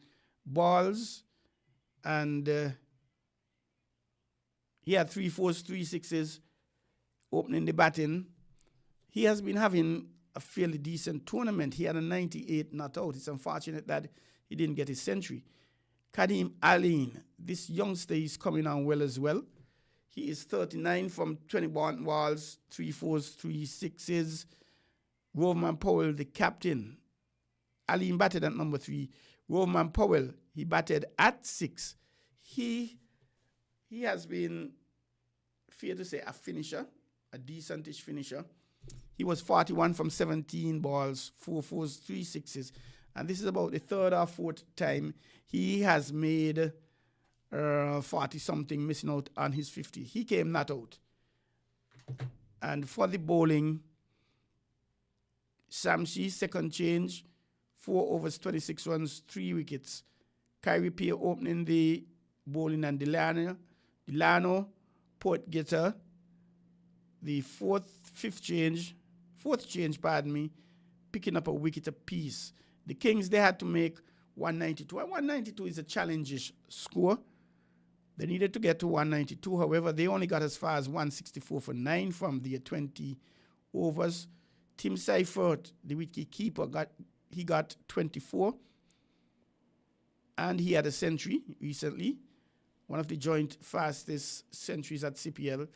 balls. And he had 3 4s, 3 6s opening the batting. He has been having a fairly decent tournament. He had a 98 not out. It's unfortunate that he didn't get his century. Kadeem Aline, this youngster is coming on well as well. He is 39 from 21 balls, 3 4s, 3 6s. Roman Powell, the captain. Aline batted at number 3. Roman Powell, he batted at 6. He has been, fair to say, a finisher, a decentish finisher. He was 41 from 17 balls, 4 4s, 3 6s. And this is about the 3rd or 4th time he has made 40-something, missing out on his 50. He came not out. And for the bowling, Samshi, second change, 4 overs, 26 runs, 3 wickets. Kyrie Pierre opening the bowling, and Delano, Port Getter, the fourth change, picking up a wicket apiece. The Kings, they had to make 192. And 192 is a challenge-ish score. They needed to get to 192. However, they only got as far as 164 for 9 from the 20 overs. Tim Seifert, the wicket keeper, got 24. And he had a century recently. One of the joint fastest centuries at CPL.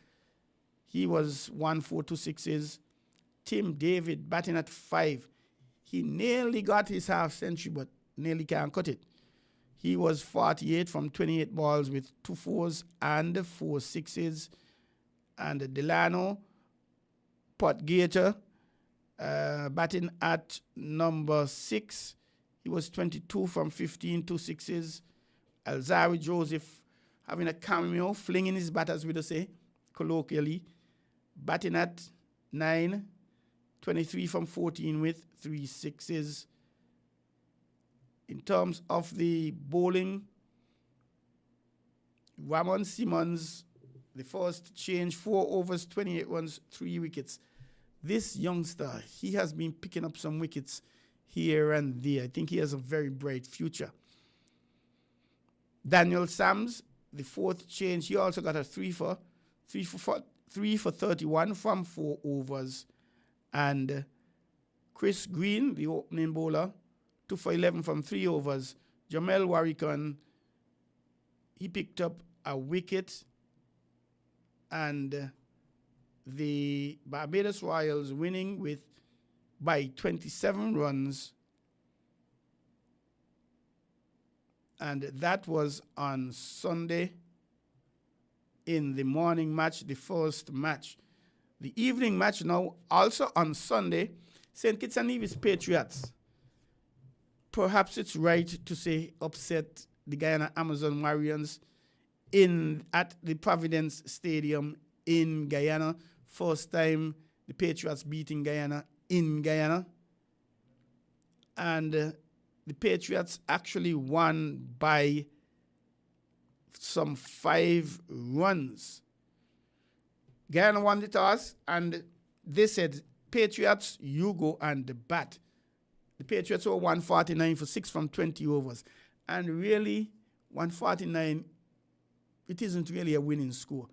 He was 1 4 2 6s. Tim David batting at 5. He nearly got his half century, but nearly can't cut it. He was 48 from 28 balls with 2 4s and 4 6s. And Delano Potgater batting at number 6. He was 22 from 15, 2 6s. Alzari Joseph having a cameo, flinging his bat, as we would say, colloquially. Batting at 9, 23 from 14 with 3 6s. In terms of the bowling, Ramon Simmons, the first change, 4 overs, 28 runs, 3 wickets. This youngster, he has been picking up some wickets here and there. I think he has a very bright future. Daniel Sams, the fourth change, he also got a 3 for 31 from 4 overs. And Chris Green, the opening bowler, 2 for 11 from 3 overs. Jamel Warrican, he picked up a wicket. And the Barbados Royals winning by 27 runs. And that was on Sunday in the morning match, the first match. The evening match now, also on Sunday, St. Kitts and Nevis Patriots. Perhaps it's right to say upset the Guyana Amazon Warriors at the Providence Stadium in Guyana. First time the Patriots beating Guyana in Guyana. And the Patriots actually won by some 5 runs. Guyana won the toss, and they said, Patriots, you go and bat. The Patriots were 149 for 6 from 20 overs. And really, 149, it isn't really a winning score.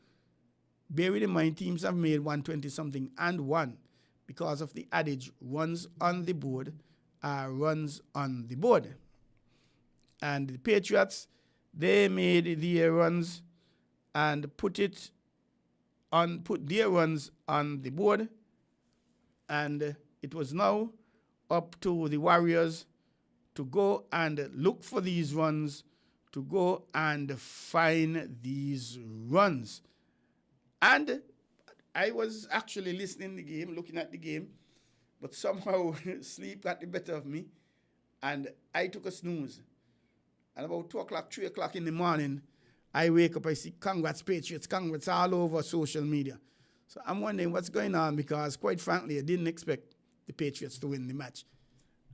Bear in mind, teams have made 120-something and won because of the adage, runs on the board runs on the board. And the Patriots, they made their runs and put their runs on the board. And it was now up to the Warriors to go and look for these runs, to go and find these runs. And I was actually listening to the game, looking at the game, but somehow sleep got the better of me, and I took a snooze. And about 2 o'clock, 3 o'clock in the morning, I wake up, I see congrats Patriots, congrats all over social media. So I'm wondering what's going on, because quite frankly, I didn't expect the Patriots to win the match,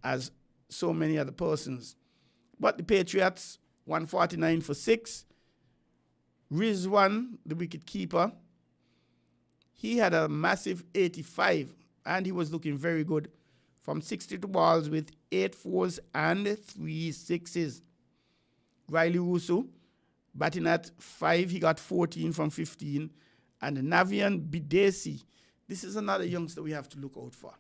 as so many other persons. But the Patriots, 149 for 6. Rizwan, the wicket keeper, he had a massive 85, and he was looking very good from 62 balls with 8 fours and 3 sixes. Riley Russo, batting at 5, he got 14 from 15. And Navian Bidesi, this is another youngster we have to look out for.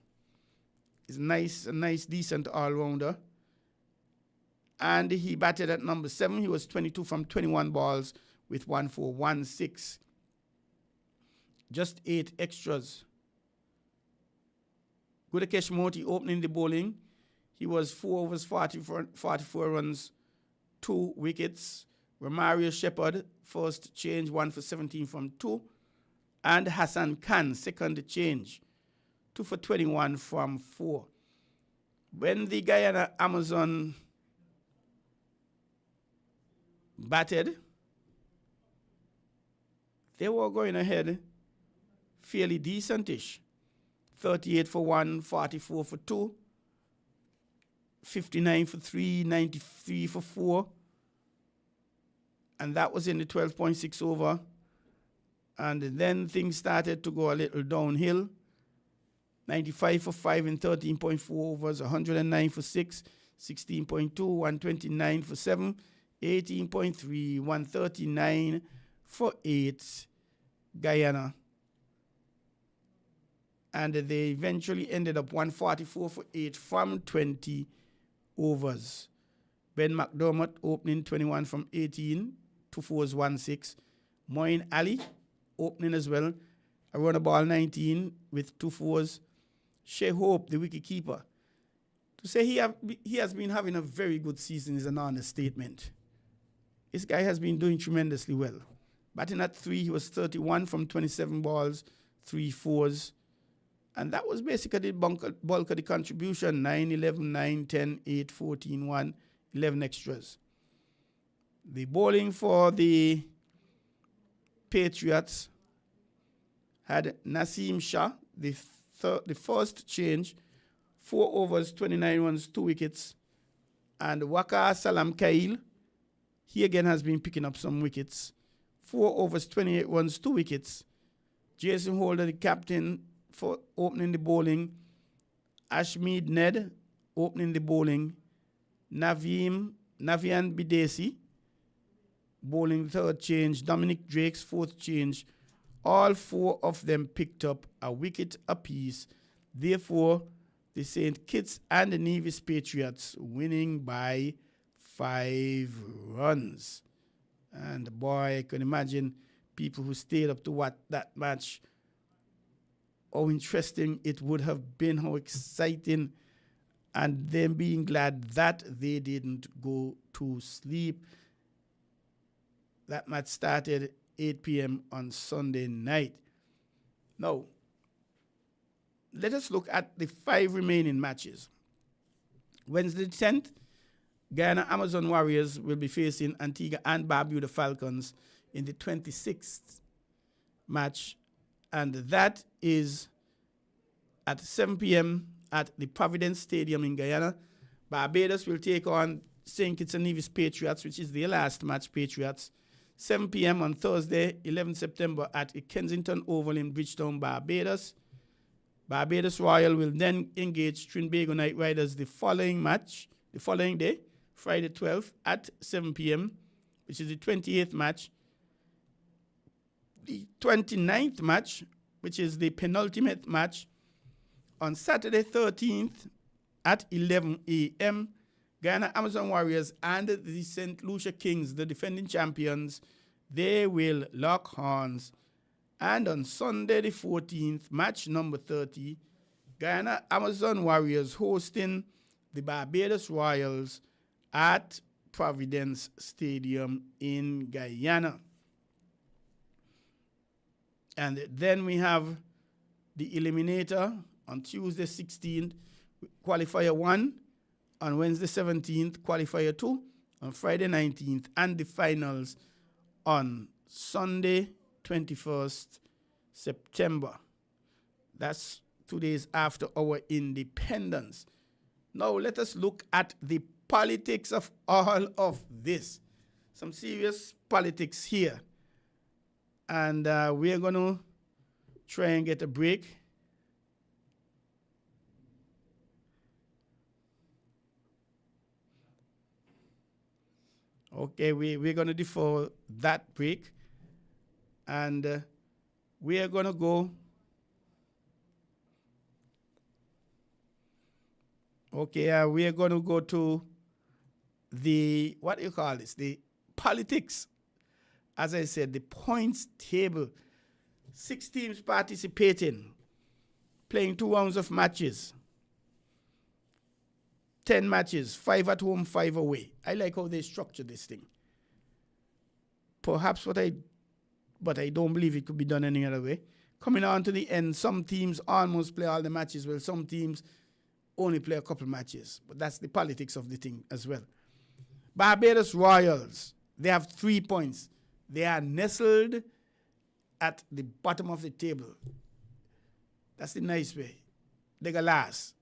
He's a nice, decent all-rounder. And he batted at number 7. He was 22 from 21 balls with 1 4, 1 6. Just 8 extras. Gudakesh Moti opening the bowling. He was 4 overs, 44 runs, 2 wickets. Romario Shepherd, first change, 1 for 17 from 2. And Hassan Khan, second change, 2 for 21 from 4. When the Guyana Amazon batted, they were going ahead fairly decentish. 38 for 1, 44 for 2, 59 for 3, 93 for 4. And that was in the 12.6 over. And then things started to go a little downhill. 95 for 5 in 13.4 overs, 109 for 6, 16.2, 129 for 7, 18.3, 139 for 8, Guyana. And they eventually ended up 144 for 8 from 20 overs. Ben McDermott opening 21 from 18, 2 fours, 1 6. Moin Ali opening as well. A runner ball 19 with 2 fours. Shea Hope, the wicketkeeper. To say he has been having a very good season is an understatement. This guy has been doing tremendously well. Batting at 3, he was 31 from 27 balls, 3 fours. And that was basically the bulk of the contribution. 9, 11, 9, 10, 8, 14, 1, 11 extras. The bowling for the Patriots had Naseem Shah, the first change, 4 overs, 29 runs, 2 wickets. And Waqar Salam Kail, he again has been picking up some wickets. 4 overs, 28 runs, 2 wickets. Jason Holder, the captain, for opening the bowling. Ashmead Ned opening the bowling. Navian Bidesi bowling the 3rd change. Dominic Drake's 4th change. All 4 of them picked up a wicket apiece. Therefore, the St. Kitts and the Nevis Patriots winning by 5 runs. And boy, I can imagine people who stayed up to watch that match, how interesting it would have been, how exciting, and them being glad that they didn't go to sleep. That match started 8 p.m. on Sunday night. Now, let us look at the 5 remaining matches. Wednesday 10th, Guyana Amazon Warriors will be facing Antigua and Barbuda Falcons in the 26th match, and that is at 7 p.m. at the Providence Stadium in Guyana. Barbados will take on St. Kitts and Nevis Patriots, which is their last match, Patriots. 7 p.m. on Thursday, 11 September at the Kensington Oval in Bridgetown, Barbados. Barbados Royal will then engage Trinbago Knight Riders the following day, Friday 12th at 7 p.m., which is the 28th match. The 29th match, which is the penultimate match, on Saturday 13th at 11 a.m., Guyana Amazon Warriors and the St. Lucia Kings, the defending champions, they will lock horns. And on Sunday the 14th, match number 30, Guyana Amazon Warriors hosting the Barbados Royals at Providence Stadium in Guyana. And then we have the eliminator on Tuesday 16th, qualifier 1, on Wednesday 17th, qualifier 2, on Friday 19th, and the finals on Sunday 21st September. That's 2 days after our independence. Now let us look at the politics of all of this. Some serious politics here. And we're going to try and get a break. Okay, we're going to defer that break. And we are going to go. Okay, we are going to go to the, what do you call this? The politics. As I said, the points table. 6 teams participating, playing 2 rounds of matches. 10 matches, 5 at home, 5 away. I like how they structure this thing. Perhaps but I don't believe it could be done any other way. Coming on to the end, some teams almost play all the matches, while some teams only play a couple matches. But that's the politics of the thing as well. Barbados Royals, they have 3 points. They are nestled at the bottom of the table. That's the nice way. They got last.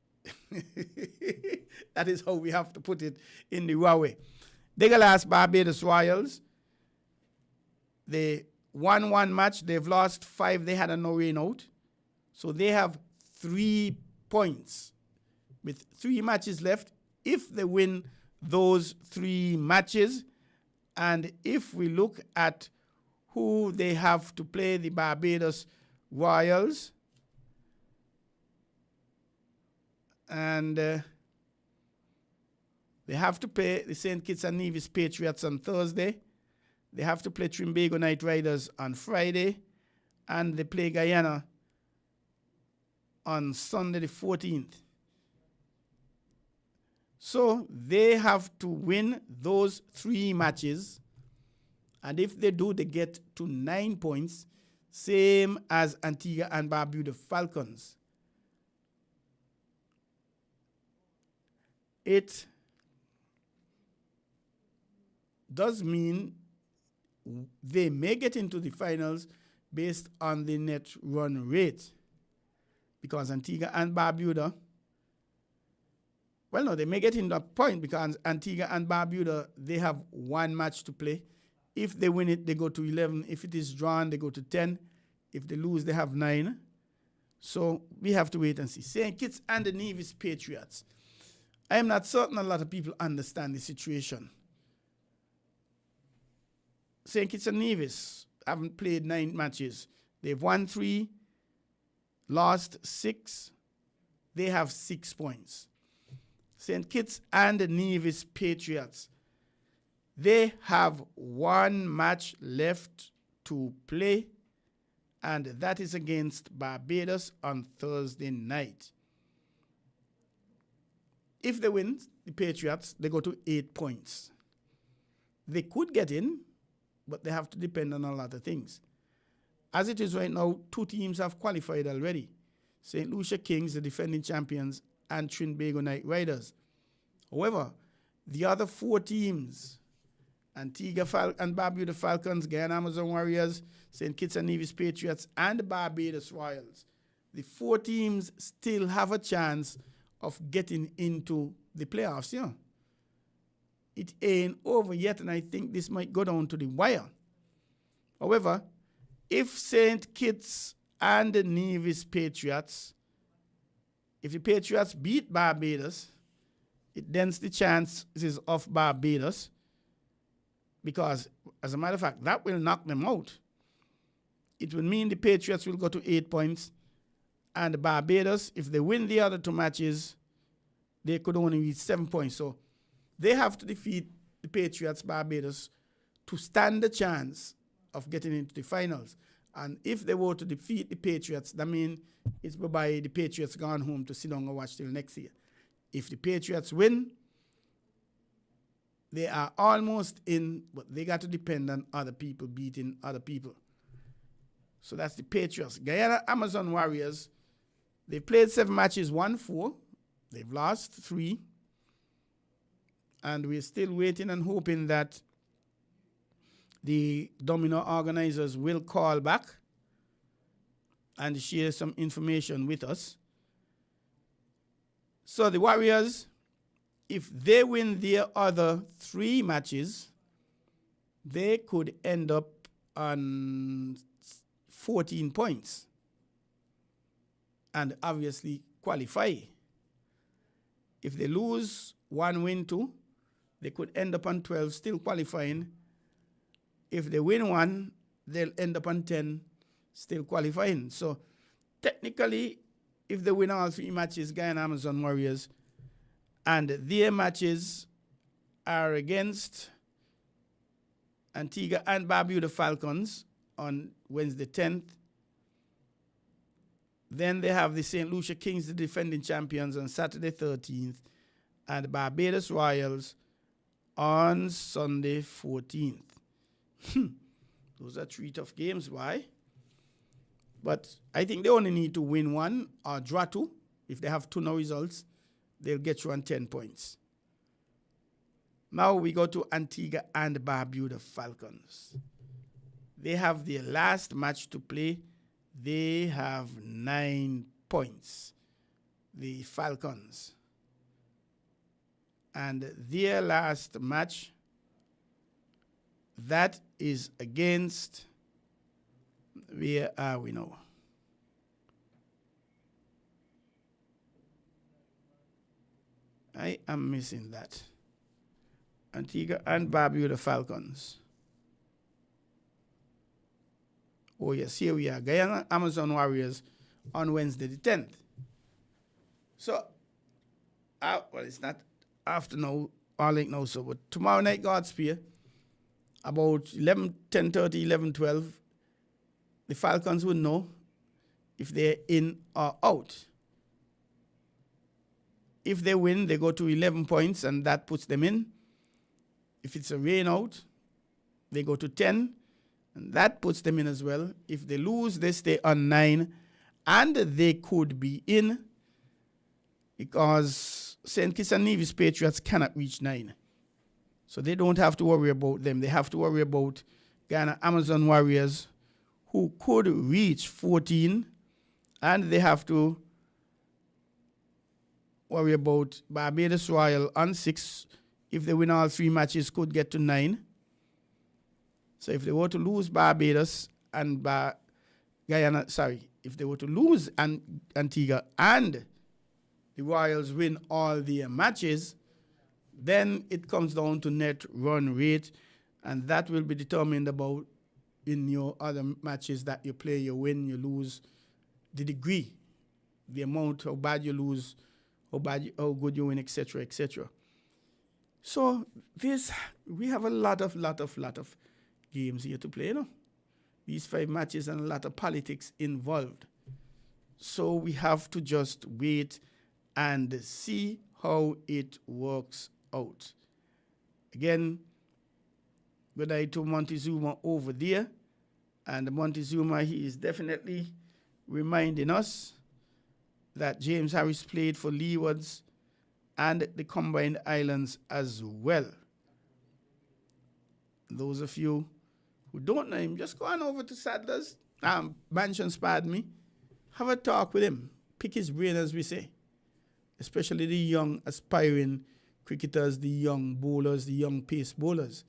That is how we have to put it in the raw way. They got last Barbados Royals. They won 1 match. They've lost 5. They had a no rain out. So they have 3 points with 3 matches left. If they win those 3 matches, and if we look at who they have to play, the Barbados Royals, and they have to play the St. Kitts and Nevis Patriots on Thursday. They have to play Trinbago Knight Riders on Friday, and they play Guyana on Sunday the 14th. So they have to win those 3 matches, and if they do, they get to 9 points, same as Antigua and Barbuda Falcons. It does mean they may get into the finals based on the net run rate, because Antigua and Barbuda, well, no, they may get in that point because Antigua and Barbuda, they have 1 match to play. If they win it, they go to 11. If it is drawn, they go to 10. If they lose, they have 9. So we have to wait and see. St. Kitts and the Nevis Patriots. I am not certain a lot of people understand the situation. St. Kitts and Nevis haven't played 9 matches. They've won 3, lost 6. They have 6 points. St. Kitts and the Nevis Patriots, they have 1 match left to play, and that is against Barbados on Thursday night. If they win, the Patriots, they go to 8 points. They could get in, but they have to depend on a lot of things. As it is right now, 2 teams have qualified already. St. Lucia Kings, the defending champions, and Trinbago Knight Riders. However, the other 4 teams, Antigua and Barbuda Falcons, Guyana Amazon Warriors, St. Kitts and Nevis Patriots, and the Barbados Royals, the 4 teams still have a chance of getting into the playoffs. Yeah. It ain't over yet, and I think this might go down to the wire. However, if St. Kitts and the Nevis Patriots, if the Patriots beat Barbados, it dents the chances of Barbados, because, as a matter of fact, that will knock them out. It will mean the Patriots will go to 8 points, and Barbados, if they win the other 2 matches, they could only reach 7 points. So they have to defeat the Patriots, Barbados, to stand the chance of getting into the finals. And if they were to defeat the Patriots, that means it's bye-bye, the Patriots gone home to sit down and watch till next year. If the Patriots win, they are almost in, but they got to depend on other people beating other people. So that's the Patriots. Guyana Amazon Warriors, they've played 7 matches, won 4. They've lost 3. And we're still waiting and hoping that the Domino organizers will call back and share some information with us. So the Warriors, if they win their other 3 matches, they could end up on 14 points and obviously qualify. If they lose 1 win 2, they could end up on 12, still qualifying. If they win 1, they'll end up on 10, still qualifying. So technically, if they win all 3 matches, Guyana Amazon Warriors, and their matches are against Antigua and Barbuda Falcons on Wednesday 10th. Then they have the St. Lucia Kings, the defending champions, on Saturday 13th, and Barbados Royals on Sunday 14th. Those are 3 tough games. Why? But I think they only need to win 1 or draw 2. If they have 2 no results, they'll get you on 10 points. Now we go to Antigua and Barbuda Falcons. They have their last match to play. They have 9 points, the Falcons. And their last match, that is against, where are we now? I am missing that. Antigua and Barbuda Falcons. Oh yes, here we are. Guyana Amazon Warriors on Wednesday the 10th. So, well, it's not after now, or like now, so, but tomorrow night, God's Spear, about 10:30, 11:12, the Falcons will know if they're in or out. If they win, they go to 11 points, and that puts them in. If it's a rain out, they go to 10, and that puts them in as well. If they lose, they stay on 9, and they could be in because St. Kitts and Nevis Patriots cannot reach 9. So they don't have to worry about them. They have to worry about Guyana Amazon Warriors, who could reach 14, and they have to worry about Barbados Royal on 6. If they win all 3 matches, could get to 9. So if they were to lose Barbados and Guyana, if they were to lose Antigua and the Royals win all their matches, then it comes down to net run rate, and that will be determined about in your other matches that you play, you win, you lose, the degree, the amount, how bad you lose, how good you win, etc., etc. So we have a lot of games here to play, you know. These 5 matches and a lot of politics involved. So we have to just wait and see how it works out. Again, good eye to Montezuma over there. And Montezuma, he is definitely reminding us that James Harris played for Leewards and the Combined Islands as well. Those of you who don't know him, just go on over to Sadler's Mansions, pardon me. Have a talk with him. Pick his brain, as we say. Especially the young aspiring cricketers, the young bowlers, the young pace bowlers.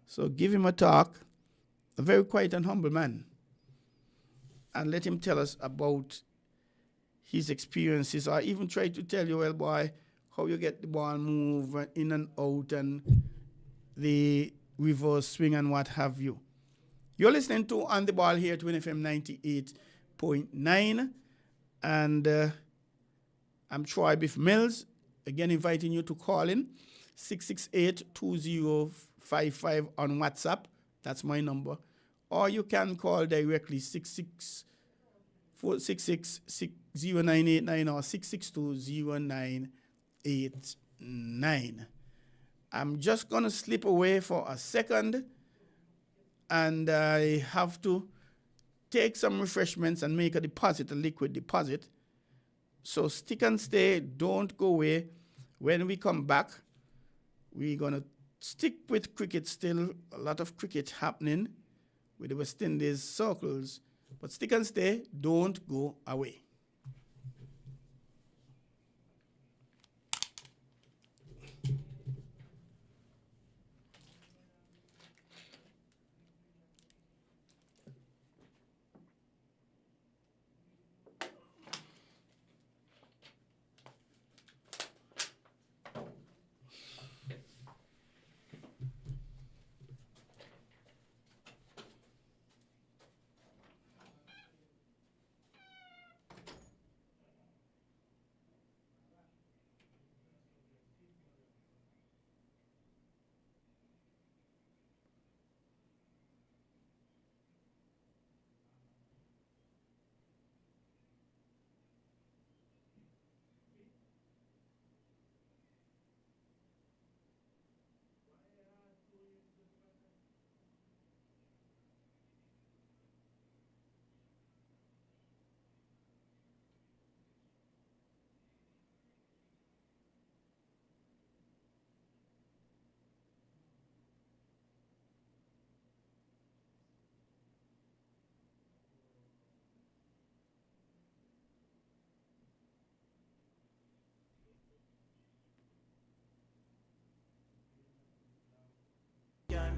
So give him a talk. A very quiet and humble man. And let him tell us about his experiences, or even try to tell you, well, boy, how you get the ball move in and out and the reverse swing and what have you. You're listening to On the Ball here at WINN FM 98.9. And I'm Troy Bif Mills. again inviting you to call in 668-2055 on WhatsApp. That's my number. Or you can call directly 666-0989 or 662-0989. I'm just going to slip away for a second, and I have to take some refreshments and make a deposit, a liquid deposit. So stick and stay, don't go away. When we come back, we're going to stick with cricket still, a lot of cricket happening with the West Indies circles. But stick and stay, don't go away.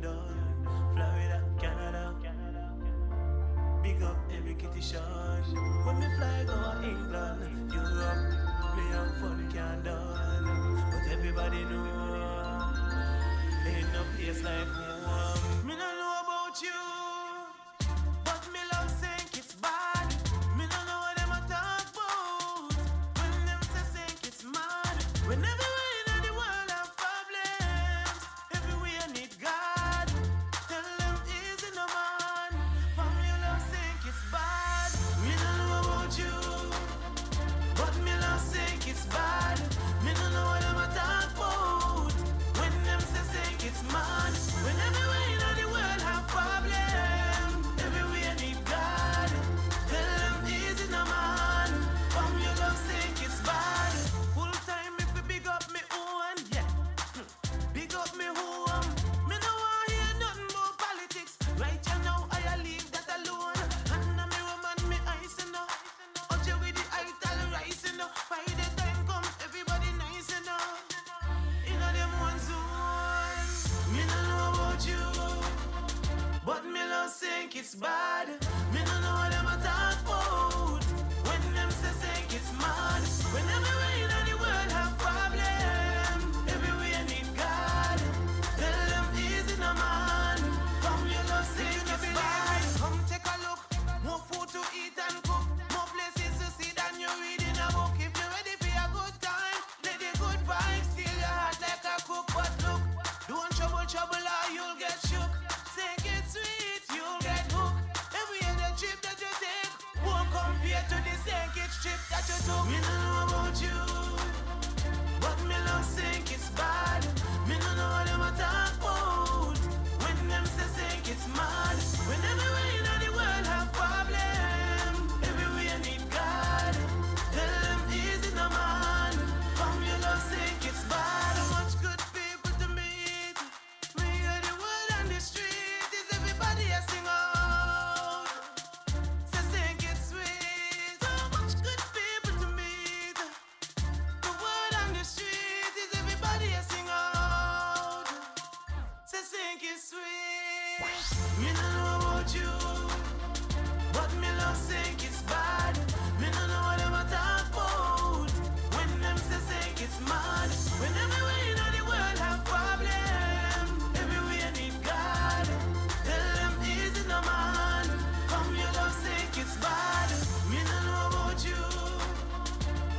Florida, Canada, big up every kitty shot. When me fly go England, Europe, me have fun can done. But everybody know, ain't no place like home. Me no know about you, but me love sink it's bad. Me no know what them a talk about. When them say sink it's mad. When everywhere in the world have problems, everywhere need God. Tell them easy no man. From your love sink it's bad. Me no know about you, but me love sink it's bad. Me no know what them a talk about. When them say sink it's mad. When everywhere in the world have problems, everywhere need God. Tell them easy no man. From your love sink it's bad. Full time if we big up me own, yeah. Big up me home. Me no want hear nothing about politics. Right now I leave that alone. And me woman me ice enough. Oje with the ital rice enough. By the time come everybody nice enough. In a them one zone. Me no know about you, but me love sink it's bad. Me no know what them a talk about. When them say sink it's mad. When everywhere in the world have problems, everywhere need God. Tell them easy no man. From your love sink it's bad. Come take a look. More food to eat and cook. More places to see than you read in a book. If you're ready for a good time, let the good vibes fill your heart like a cook. But look, don't trouble or you'll get shook. Sink it sweet, you'll get hooked. Every other trip that you take won't compare to the sink it trip that you took. Me no know about you, but me love sink it's bad. Me no know what them a talk about. When them say sink it's mad. When everywhere in the world have problems, everywhere need God. Tell them easy no man. From your love sink it's bad. So much good people to meet. Me hear the word on the street. Is everybody a sing out? Say sink it's sweet. So much good people to meet. The word on the street is everybody a sing out. Say sink it's sweet. Me no know about you, but me love sink it's bad. Me no know what them a talk about. When them say sink it's mad. When everywhere in the world have problems, everywhere need God. Tell them easy no man. From your love sink it's bad. Me no know about you,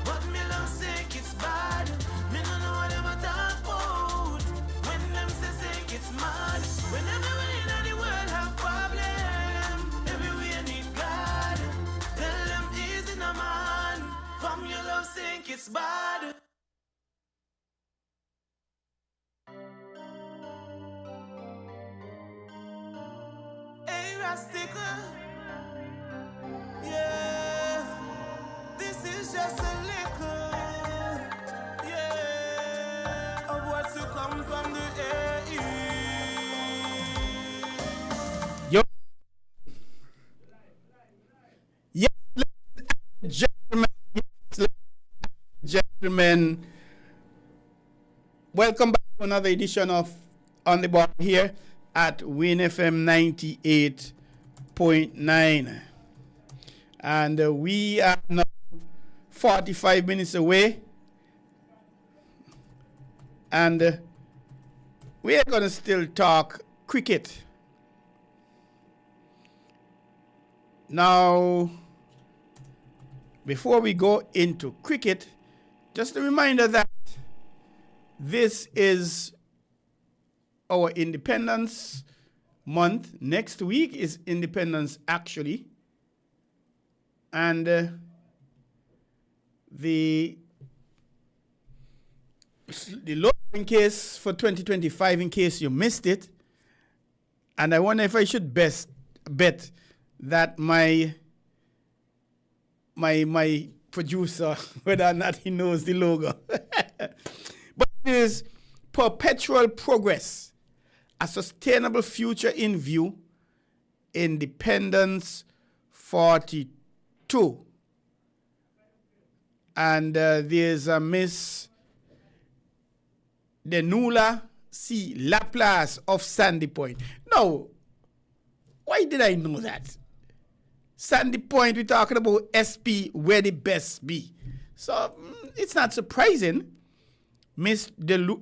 but me love sink it's bad. Me drastic. Yeah, this is just a little, yeah, of what's to come from the AE. Yo. Yes, gentlemen, gentlemen, welcome back to another edition of On the Ball here at WINN FM 98.9. And we are now 45 minutes away. And we are going to still talk cricket. Now, before we go into cricket, just a reminder that this is our Independence Month. Next week is Independence, actually. And the lowering case for 2025, in case you missed it, and I wonder if I should bet that my producer, whether or not he knows the logo. But it is Perpetual Progress, a sustainable future in view, Independence 42. And there's a Miss Denula C. Laplace of Sandy Point. Now, why did I know that? Sandy Point, we're talking about SP, where the best be. So, it's not surprising. Miss Denula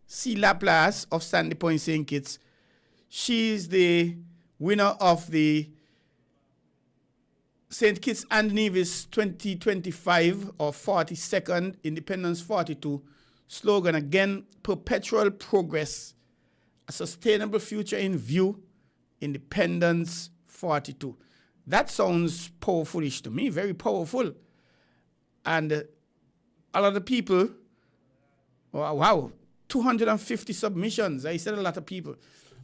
C. Laplace of Sandy Point St. Kitts, she's the winner of the St. Kitts and Nevis 2025 or 42nd Independence 42 slogan again, Perpetual Progress, a sustainable future in view, Independence 42. That sounds powerfulish to me, very powerful. And a lot of people, wow, 250 submissions. I said a lot of people,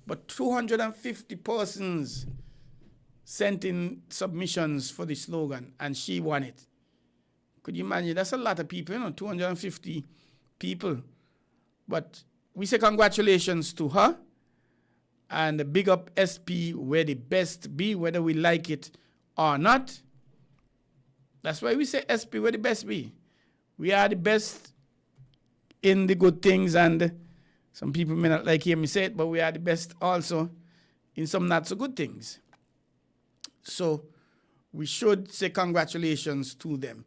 but 250 persons sent in submissions for the slogan, and she won it. Could you imagine? That's a lot of people, 250 people. But we say congratulations to her, and big up SP, where the best be, whether we like it or not. That's why we say SP, where the best be. We are the best in the good things, and some people may not like hear me say it, but we are the best also in some not so good things. So we should say congratulations to them.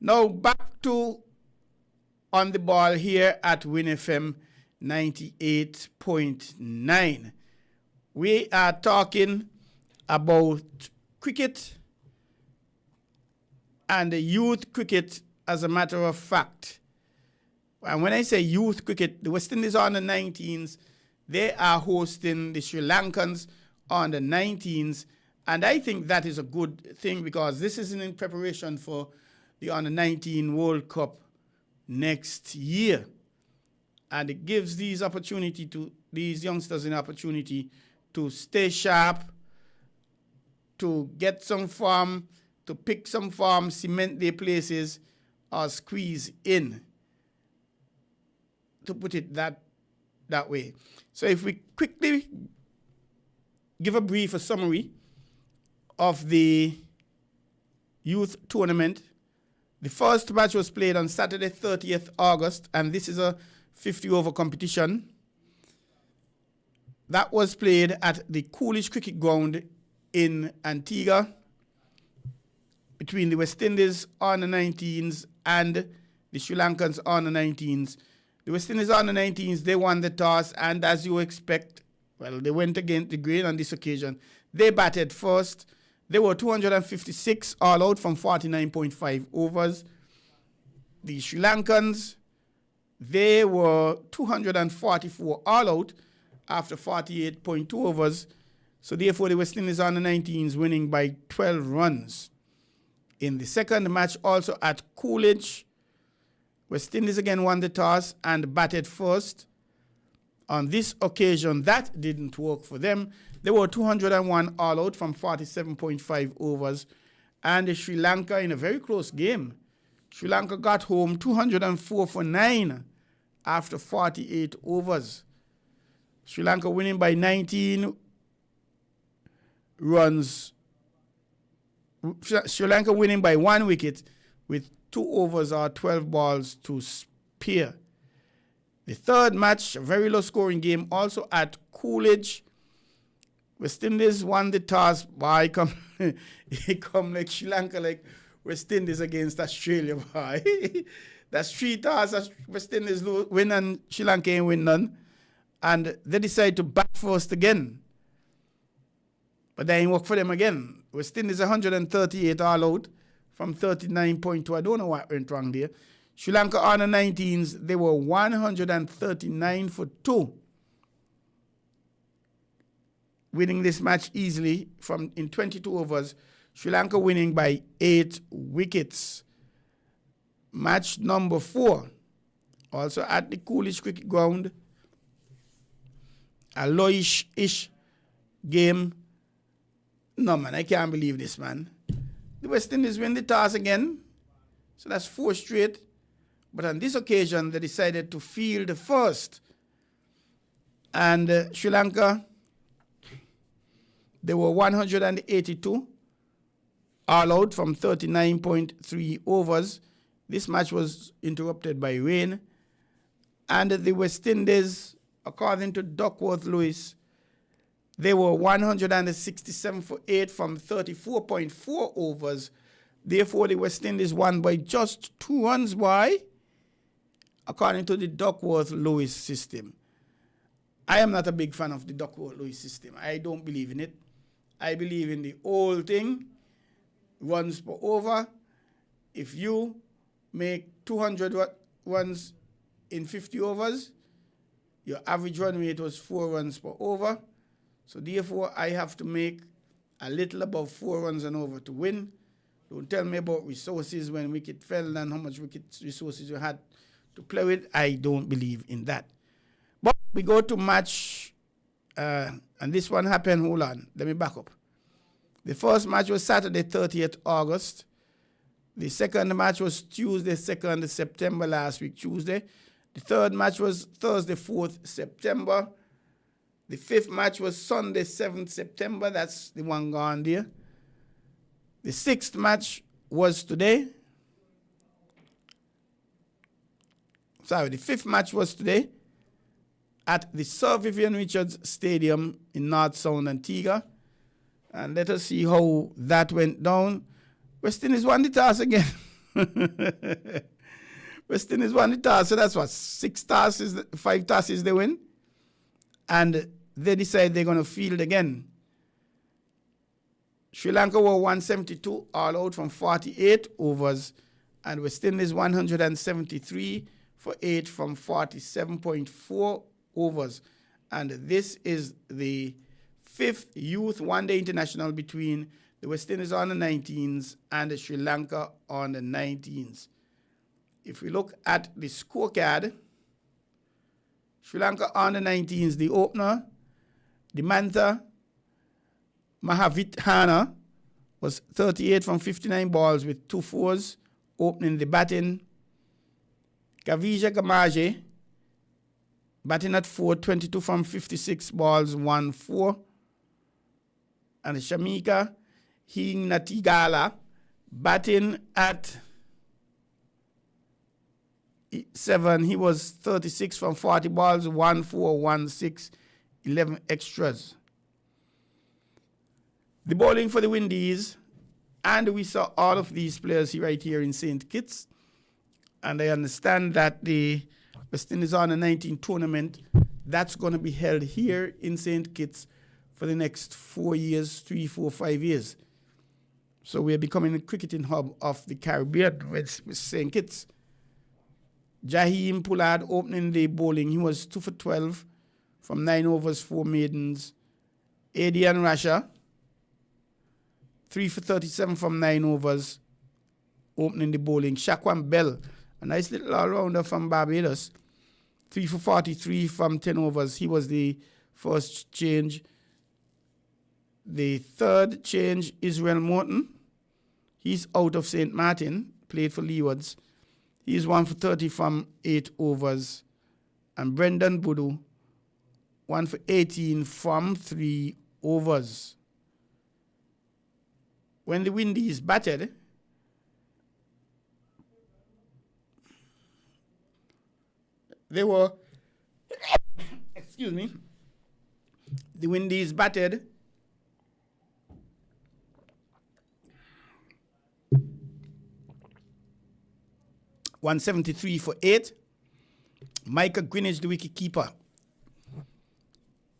Now back to On the Ball here at WINN FM 98.9. We are talking about cricket and youth cricket, as a matter of fact. And when I say youth cricket, the West Indies on the 19s, they are hosting the Sri Lankans on the 19s. And I think that is a good thing, because this is in preparation for the Under 19 World Cup next year. And it gives these youngsters an opportunity to stay sharp, to get some form, to pick some form, cement their places, or squeeze in, to put it that way. So if we quickly give a brief summary of the youth tournament. The first match was played on Saturday, 30th August, and this is a 50-over competition. That was played at the Coolidge Cricket Ground in Antigua between the West Indies on the 19s and the Sri Lankans on the 19s. The West Indies on the 19s, they won the toss, and as you expect, well, they went against the grain on this occasion. They batted first. They were 256 all out from 49.5 overs. The Sri Lankans, they were 244 all out after 48.2 overs. So therefore, the West Indies on the 19s winning by 12 runs. In the second match, also at Coolidge, West Indies again won the toss and batted first On this occasion, that didn't work for them. They were 201 all out from 47.5 overs. And Sri Lanka, in a very close game, Sri Lanka got home 204 for 9 after 48 overs. Sri Lanka winning by 19 runs. Sri Lanka winning by 1 wicket with 2 overs or 12 balls to spare. The third match, a very low scoring game, also at Coolidge. West Indies won the toss. Boy, he come like Sri Lanka, like West Indies against Australia, boy. That's 3 tosses. West Indies win and Sri Lanka ain't win none. And they decide to bat first again. But that ain't work for them again. West Indies 138 all out from 39.2. I don't know what went wrong there. Sri Lanka on the 19s, they were 139 for 2. Winning this match easily in 22 overs. Sri Lanka winning by 8 wickets. Match number 4, also at the Coolidge Cricket Ground. A lowish-ish game. No, man, I can't believe this, man. The West Indies win the toss again. So that's 4 straight. But on this occasion, they decided to field first. And Sri Lanka, they were 182 all out from 39.3 overs. This match was interrupted by rain. And the West Indies, according to Duckworth Lewis, they were 167 for 8 from 34.4 overs. Therefore, the West Indies won by just 2 runs, boy, according to the Duckworth Lewis system. I am not a big fan of the Duckworth Lewis system. I don't believe in it. I believe in the old thing, runs per over. If you make 200 runs in 50 overs, your average run rate was 4 runs per over. So therefore, I have to make a little above 4 runs and over to win. Don't tell me about resources when wicket fell and how much wicket resources you had to play with. I don't believe in that. But we go to match, and this one happened, hold on, let me back up. The first match was Saturday, 30th August. The second match was Tuesday, 2nd September, last week, Tuesday. The third match was Thursday, 4th September. The fifth match was Sunday, 7th September. That's the one gone there. The sixth match was today. The fifth match was today at the Sir Vivian Richards Stadium in North Sound, Antigua. And let us see how that went down. West Indies won the toss again. West Indies won the toss, so that's what, 5 tosses they win. And they decide they're going to field again. Sri Lanka were 172 all out from 48 overs, and West Indies 173 for 8 from 47.4 overs. And this is the 5th Youth One-Day International between the West Indies on the 19s and the Sri Lanka on the 19s. If we look at the scorecard, Sri Lanka on the 19s, the opener, Dimantha Mahavithana, was 38 from 59 balls with 2 fours, opening the batting. Kavija Gamaje, batting at 4, 22 from 56 balls, 1 4. And Shamika Hingnatigala, batting at 7, he was 36 from 40 balls, 1 4, 1 6, 11 extras. The bowling for the Windies, and we saw all of these players right here in St. Kitts. And I understand that the West Indies on the 19 tournament, that's going to be held here in St. Kitts for the next 4 years, 3, 4, 5 years. So we're becoming a cricketing hub of the Caribbean with St. Kitts. Jaheem Pollard opening the bowling. He was 2 for 12 from 9 overs, 4 maidens. Adian Rasha, 3 for 37 from 9 overs, opening the bowling. Shaquan Bell, a nice little all-rounder from Barbados, 3 for 43 from 10 overs. He was the first change. The third change, Israel Morton. He's out of St. Martin, played for Leewards. He's 1 for 30 from 8 overs. And Brendan Boodoo, 1 for 18 from 3 overs. When the Windies batted, they were, excuse me, the Windies batted 173 for 8. Micah Greenidge, the wicketkeeper,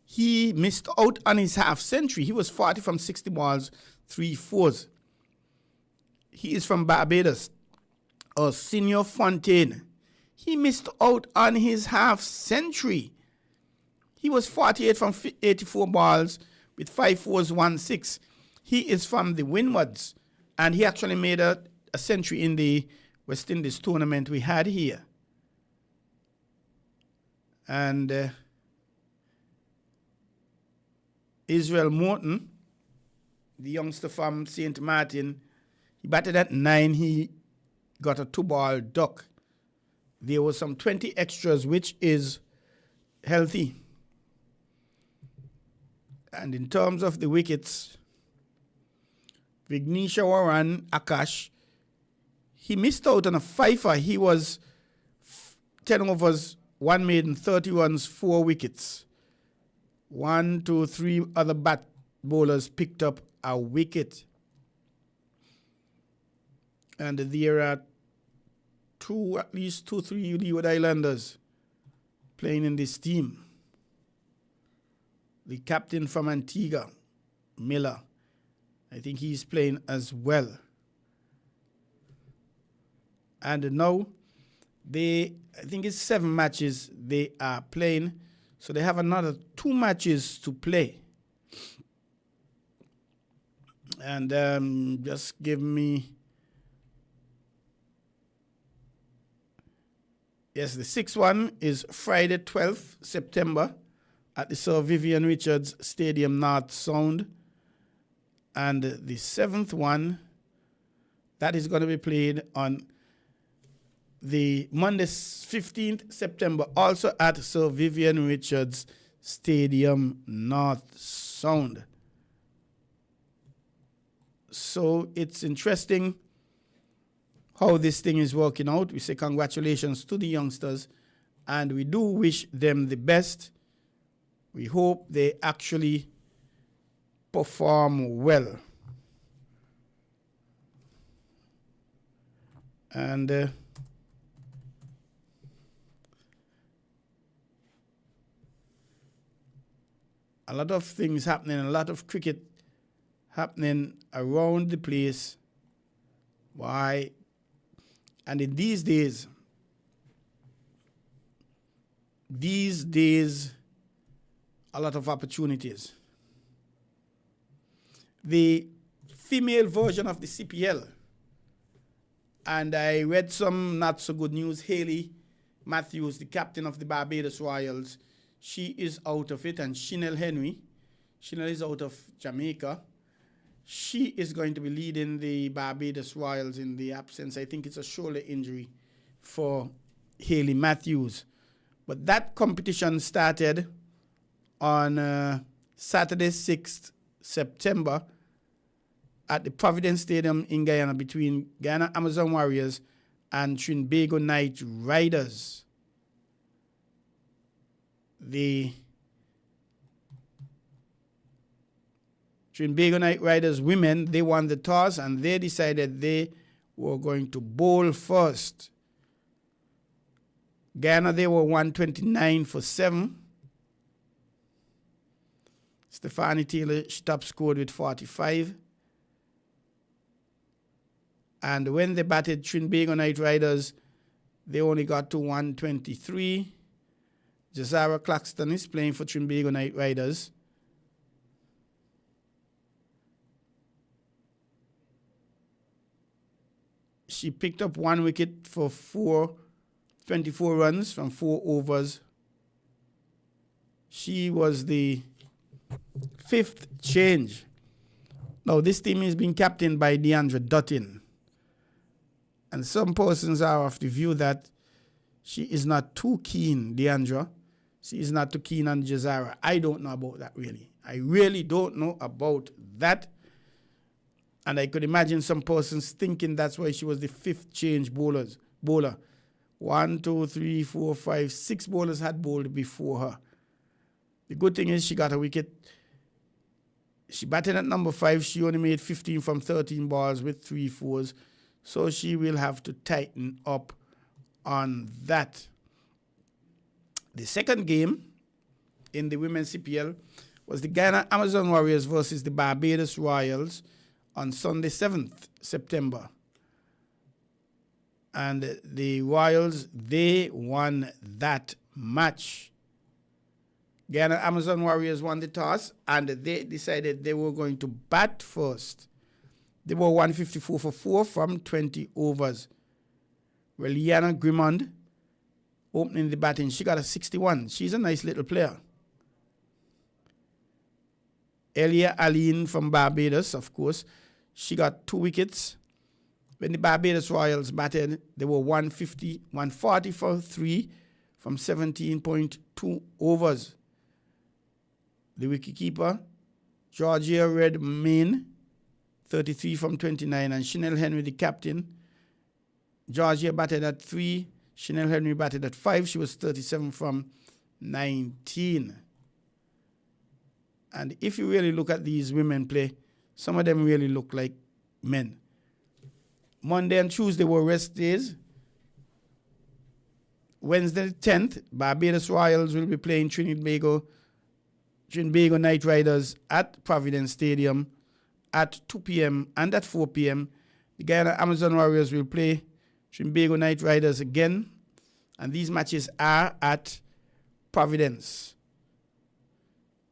he missed out on his half century. He was 40 from 60 balls, 3 fours. He is from Barbados. Senior Fontaine, he missed out on his half century. He was 48 from 84 balls with 5 fours, 1 6. He is from the Windwards, and he actually made a century in the West Indies tournament we had here. And Israel Morton, the youngster from St. Martin, he batted at 9. He got a 2-ball duck. There was some 20 extras, which is healthy. And in terms of the wickets, Vignesh Waran Akash, he missed out on a fifer. He was 10 overs, 1 maiden, 30 runs, 4 wickets. 1, 2, 3 other bat bowlers picked up a wicket. And there are at least 2, 3 Leeward Islanders playing in this team. The captain from Antigua, Miller, I think he's playing as well. And now, I think it's 7 matches they are playing. So they have another 2 matches to play. And just give me... Yes, the 6th one is Friday, 12th September at the Sir Vivian Richards Stadium, North Sound. And the 7th one, that is going to be played on the Monday, 15th September, also at Sir Vivian Richards Stadium, North Sound. So it's interesting how this thing is working out. We say congratulations to the youngsters, and we do wish them the best. We hope they actually perform well. And a lot of things happening, a lot of cricket happening around the place. Why? And in these days, a lot of opportunities. The female version of the CPL, and I read some not so good news. Hayley Matthews, the captain of the Barbados Royals, she is out of it, and Chanel Henry, Chanel is out of Jamaica. She is going to be leading the Barbados Royals in the absence. I think it's a shoulder injury for Hayley Matthews. But that competition started on Saturday, 6th September at the Providence Stadium in Guyana between Guyana Amazon Warriors and Trinbago Knight Riders. The Trinbago Knight Riders women, they won the toss and they decided they were going to bowl first. Guyana, they were 129 for 7. Stephanie Taylor, she top scored with 45. And when they batted Trinbago Knight Riders, they only got to 123. Jazara Claxton is playing for Trinbago Knight Riders. She picked up 1 wicket for 4 24 runs from 4 overs. She was the 5th change. Now, this team is being captained by Deandra Dutton. And some persons are of the view that she is not too keen, Deandra. She is not too keen on Jazara. I don't know about that, really. I really don't know about that. And I could imagine some persons thinking that's why she was the 5th change bowler. 1, 2, 3, 4, 5, 6 bowlers had bowled before her. The good thing is she got a wicket. She batted at number 5. She only made 15 from 13 balls with 3 fours. So she will have to tighten up on that. The second game in the Women's CPL was the Guyana Amazon Warriors versus the Barbados Royals on Sunday, 7th September. And the Royals, they won that match. Guyana Amazon Warriors won the toss, and they decided they were going to bat first. They were 154 for 4 from 20 overs. Well, Liana Grimond opening the batting. She got a 61. She's a nice little player. Elia Aline from Barbados, of course, she got 2 wickets. When the Barbados Royals batted, they were 140 for 3 from 17.2 overs. The wicketkeeper, Georgia Redmayne, 33 from 29, and Chanel Henry, the captain. Georgia batted at 3. Chanel Henry batted at 5. She was 37 from 19. And if you really look at these women play, some of them really look like men. Monday and Tuesday were rest days. Wednesday the 10th, Barbados Royals will be playing Trinbago Knight Riders at Providence Stadium at 2 p.m. and at 4 p.m. The Guyana Amazon Warriors will play Trinbago Knight Riders again, and these matches are at Providence.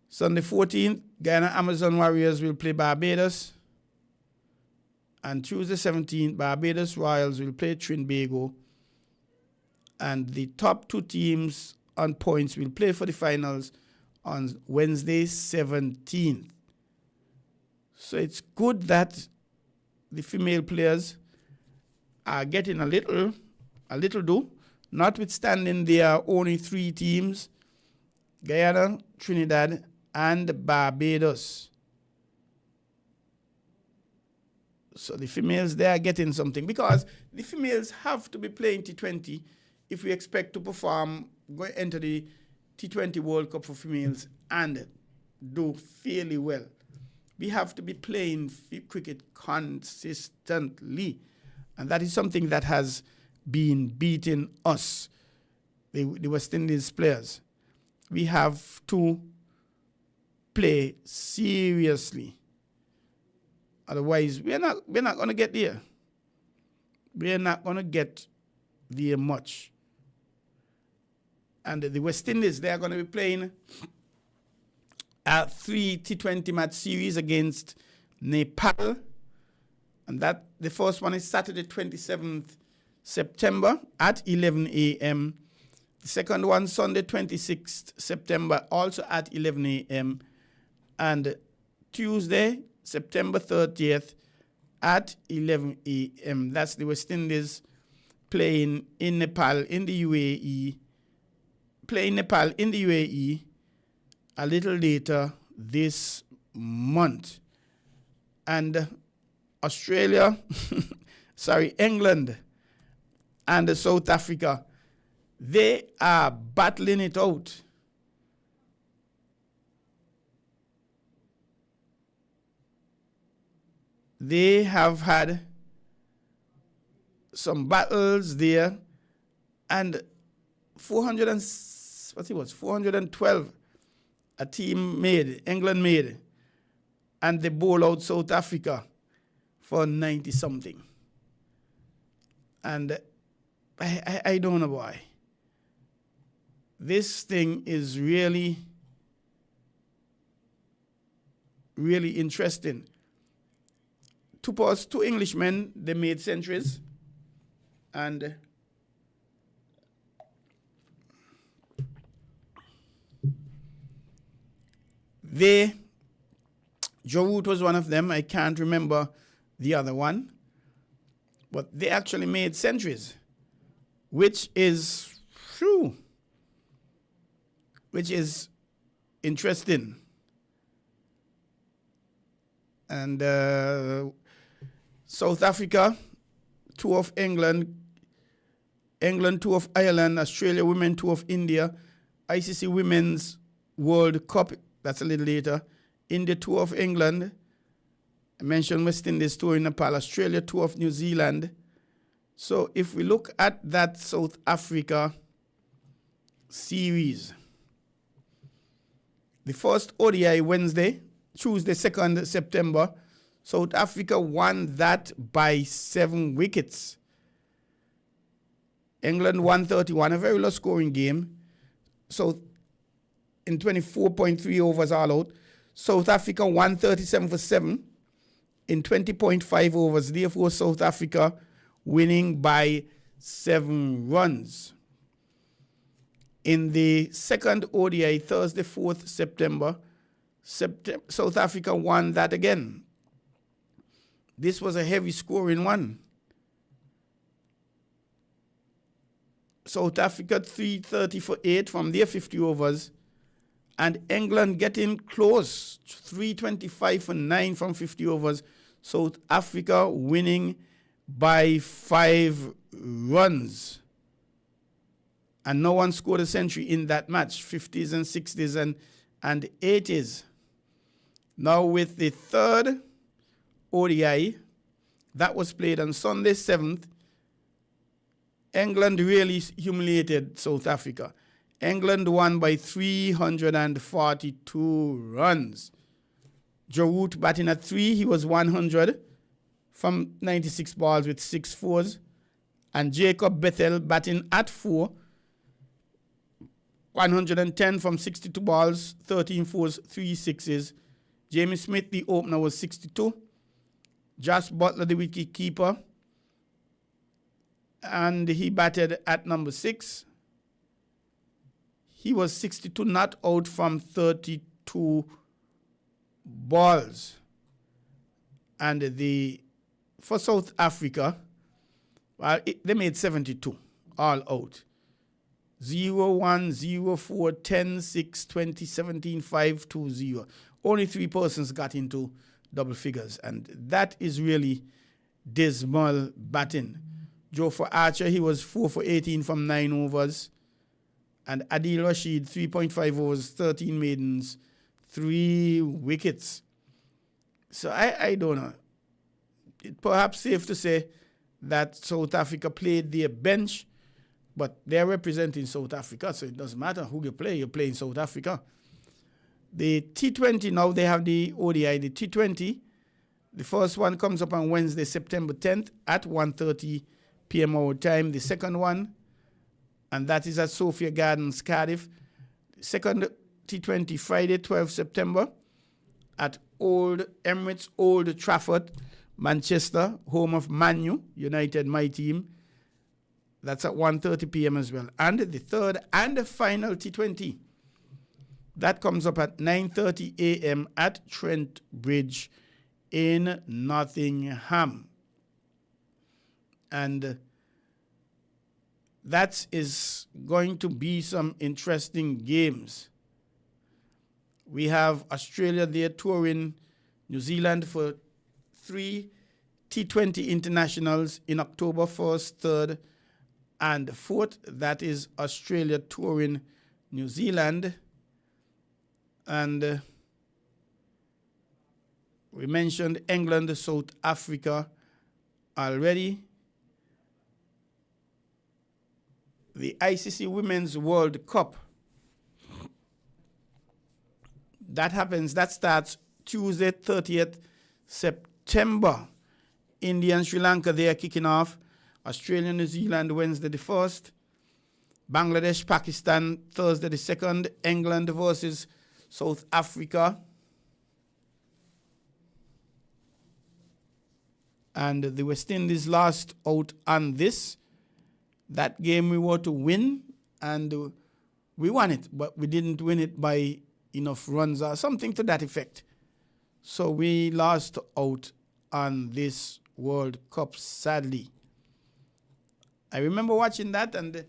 Sunday 14th, Guyana Amazon Warriors will play Barbados, and Tuesday 17th, Barbados Royals will play Trinbago, and the top 2 teams on points will play for the finals on Wednesday 17th. So it's good that the female players are getting a little do, notwithstanding there are only 3 teams, Guyana, Trinidad, and Barbados. So the females, they are getting something, because the females have to be playing T20 if we expect to perform, enter the T20 World Cup for females and do fairly well. We have to be playing cricket consistently. And that is something that has been beating us, the West Indies players. We have to play seriously. Otherwise, we're not going to get there. We're not going to get there much. And the West Indies, they are going to be playing a 3 T20 match series against Nepal. And that the first one is Saturday, 27th September at 11 a.m. The second one, Sunday, 26th September, also at 11 a.m. And Tuesday, September 30th at 11 a.m. That's the West Indies playing in Nepal, in the UAE. Playing Nepal in the UAE a little later this month. And Australia, England and South Africa, they are battling it out. They have had some battles there, and 412 a team made, England made, and they bowl out South Africa for 90-something. And I don't know why. This thing is really, really interesting. 2 Englishmen, they made centuries, and Joe Root was one of them. I can't remember the other one. But they actually made centuries, which is true, which is interesting. And South Africa, tour of England, England tour of Ireland, Australia women tour of India, ICC Women's World Cup, that's a little later, India tour of England, I mentioned West Indies tour in Nepal, Australia tour of New Zealand. So if we look at that South Africa series, the first ODI Wednesday, Tuesday, 2nd September, South Africa won that by 7 wickets. England 131, a very low scoring game. So in 24.3 overs all out. South Africa 137 for 7 in 20.5 overs. Therefore, South Africa winning by 7 runs. In the second ODI, Thursday, 4th September, South Africa won that again. This was a heavy scoring one. South Africa 330 for 8 from their 50 overs. And England getting close, 325 for 9 from 50 overs. South Africa winning by 5 runs. And no one scored a century in that match, 50s and 60s and 80s. Now with the third ODI, that was played on Sunday 7th, England really humiliated South Africa. England won by 342 runs. Joe Root batting at 3, he was 100 from 96 balls with 6 fours. And Jacob Bethel batting at 4, 110 from 62 balls, 13 fours, 3 sixes. Jamie Smith, the opener, was 62. Josh Butler, the wicket keeper, and he batted at number 6. He was 62, not out from 32 balls. And for South Africa, well, they made 72, all out. 0, 1, 0, 4, 10, 6, 20, 17, 5, 2, 0. Only 3 persons got into double figures, and that is really dismal batting. Joe for Archer, he was 4 for 18 from 9 overs. And Adil Rashid, 3.5 overs, 13 maidens, 3 wickets. So I don't know. It's perhaps safe to say that South Africa played their bench, but they're representing South Africa, so it doesn't matter who you play, you're playing South Africa. The T20 now, they have the ODI, the T20. The first one comes up on Wednesday, September 10th at 1:30 p.m. our time. The second one, and that is at Sophia Gardens, Cardiff. The second T20, Friday, 12th September at Old Emirates, Old Trafford, Manchester, home of Man U, United, my team. That's at 1:30 p.m. as well. And the third and the final T20, that comes up at 9:30 a.m. at Trent Bridge in Nottingham. And that is going to be some interesting games. We have Australia there touring New Zealand for 3 T20 internationals in October 1st, 3rd, and 4th. That is Australia touring New Zealand. And we mentioned England, South Africa already. The ICC Women's World Cup, that starts Tuesday, 30th September. India and Sri Lanka, they are kicking off. Australia, New Zealand, Wednesday the 1st. Bangladesh, Pakistan, Thursday the 2nd. England versus South Africa. And the West Indies lost out on this. That game we were to win, and we won it, but we didn't win it by enough runs or something to that effect. So we lost out on this World Cup, sadly. I remember watching that, and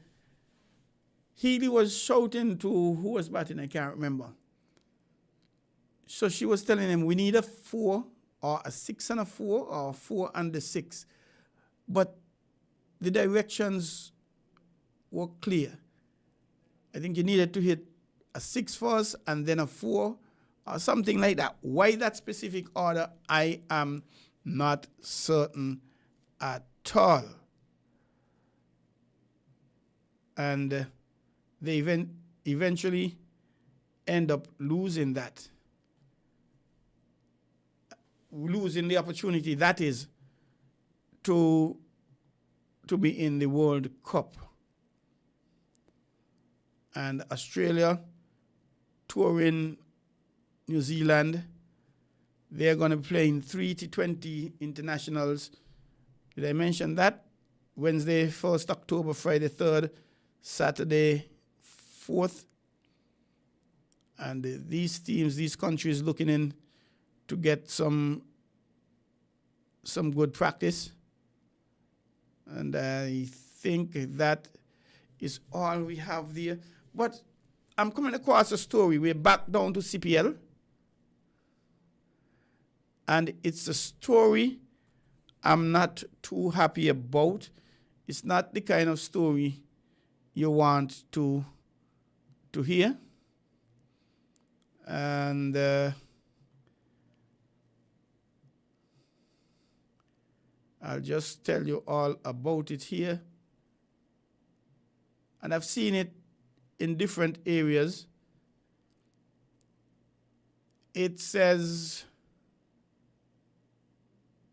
Healy was shouting to who was batting, I can't remember. So she was telling him, we need a 4 or a 6 and a 4 or a 4 and a 6. But the directions were clear. I think you needed to hit a 6 first and then a 4 or something like that. Why that specific order, I am not certain at all. And they eventually end up losing that. Losing the opportunity, that is, to be in the World Cup. And Australia touring New Zealand, they're going to be playing 3 T20 internationals. Did I mention that? Wednesday, 1st October, Friday, 3rd, Saturday, 4th. And these teams, these countries looking in to get some good practice. And I think that is all we have there. But I'm coming across a story. We're back down to CPL. And it's a story I'm not too happy about. It's not the kind of story you want to hear. And I'll just tell you all about it here. And I've seen it in different areas. It says,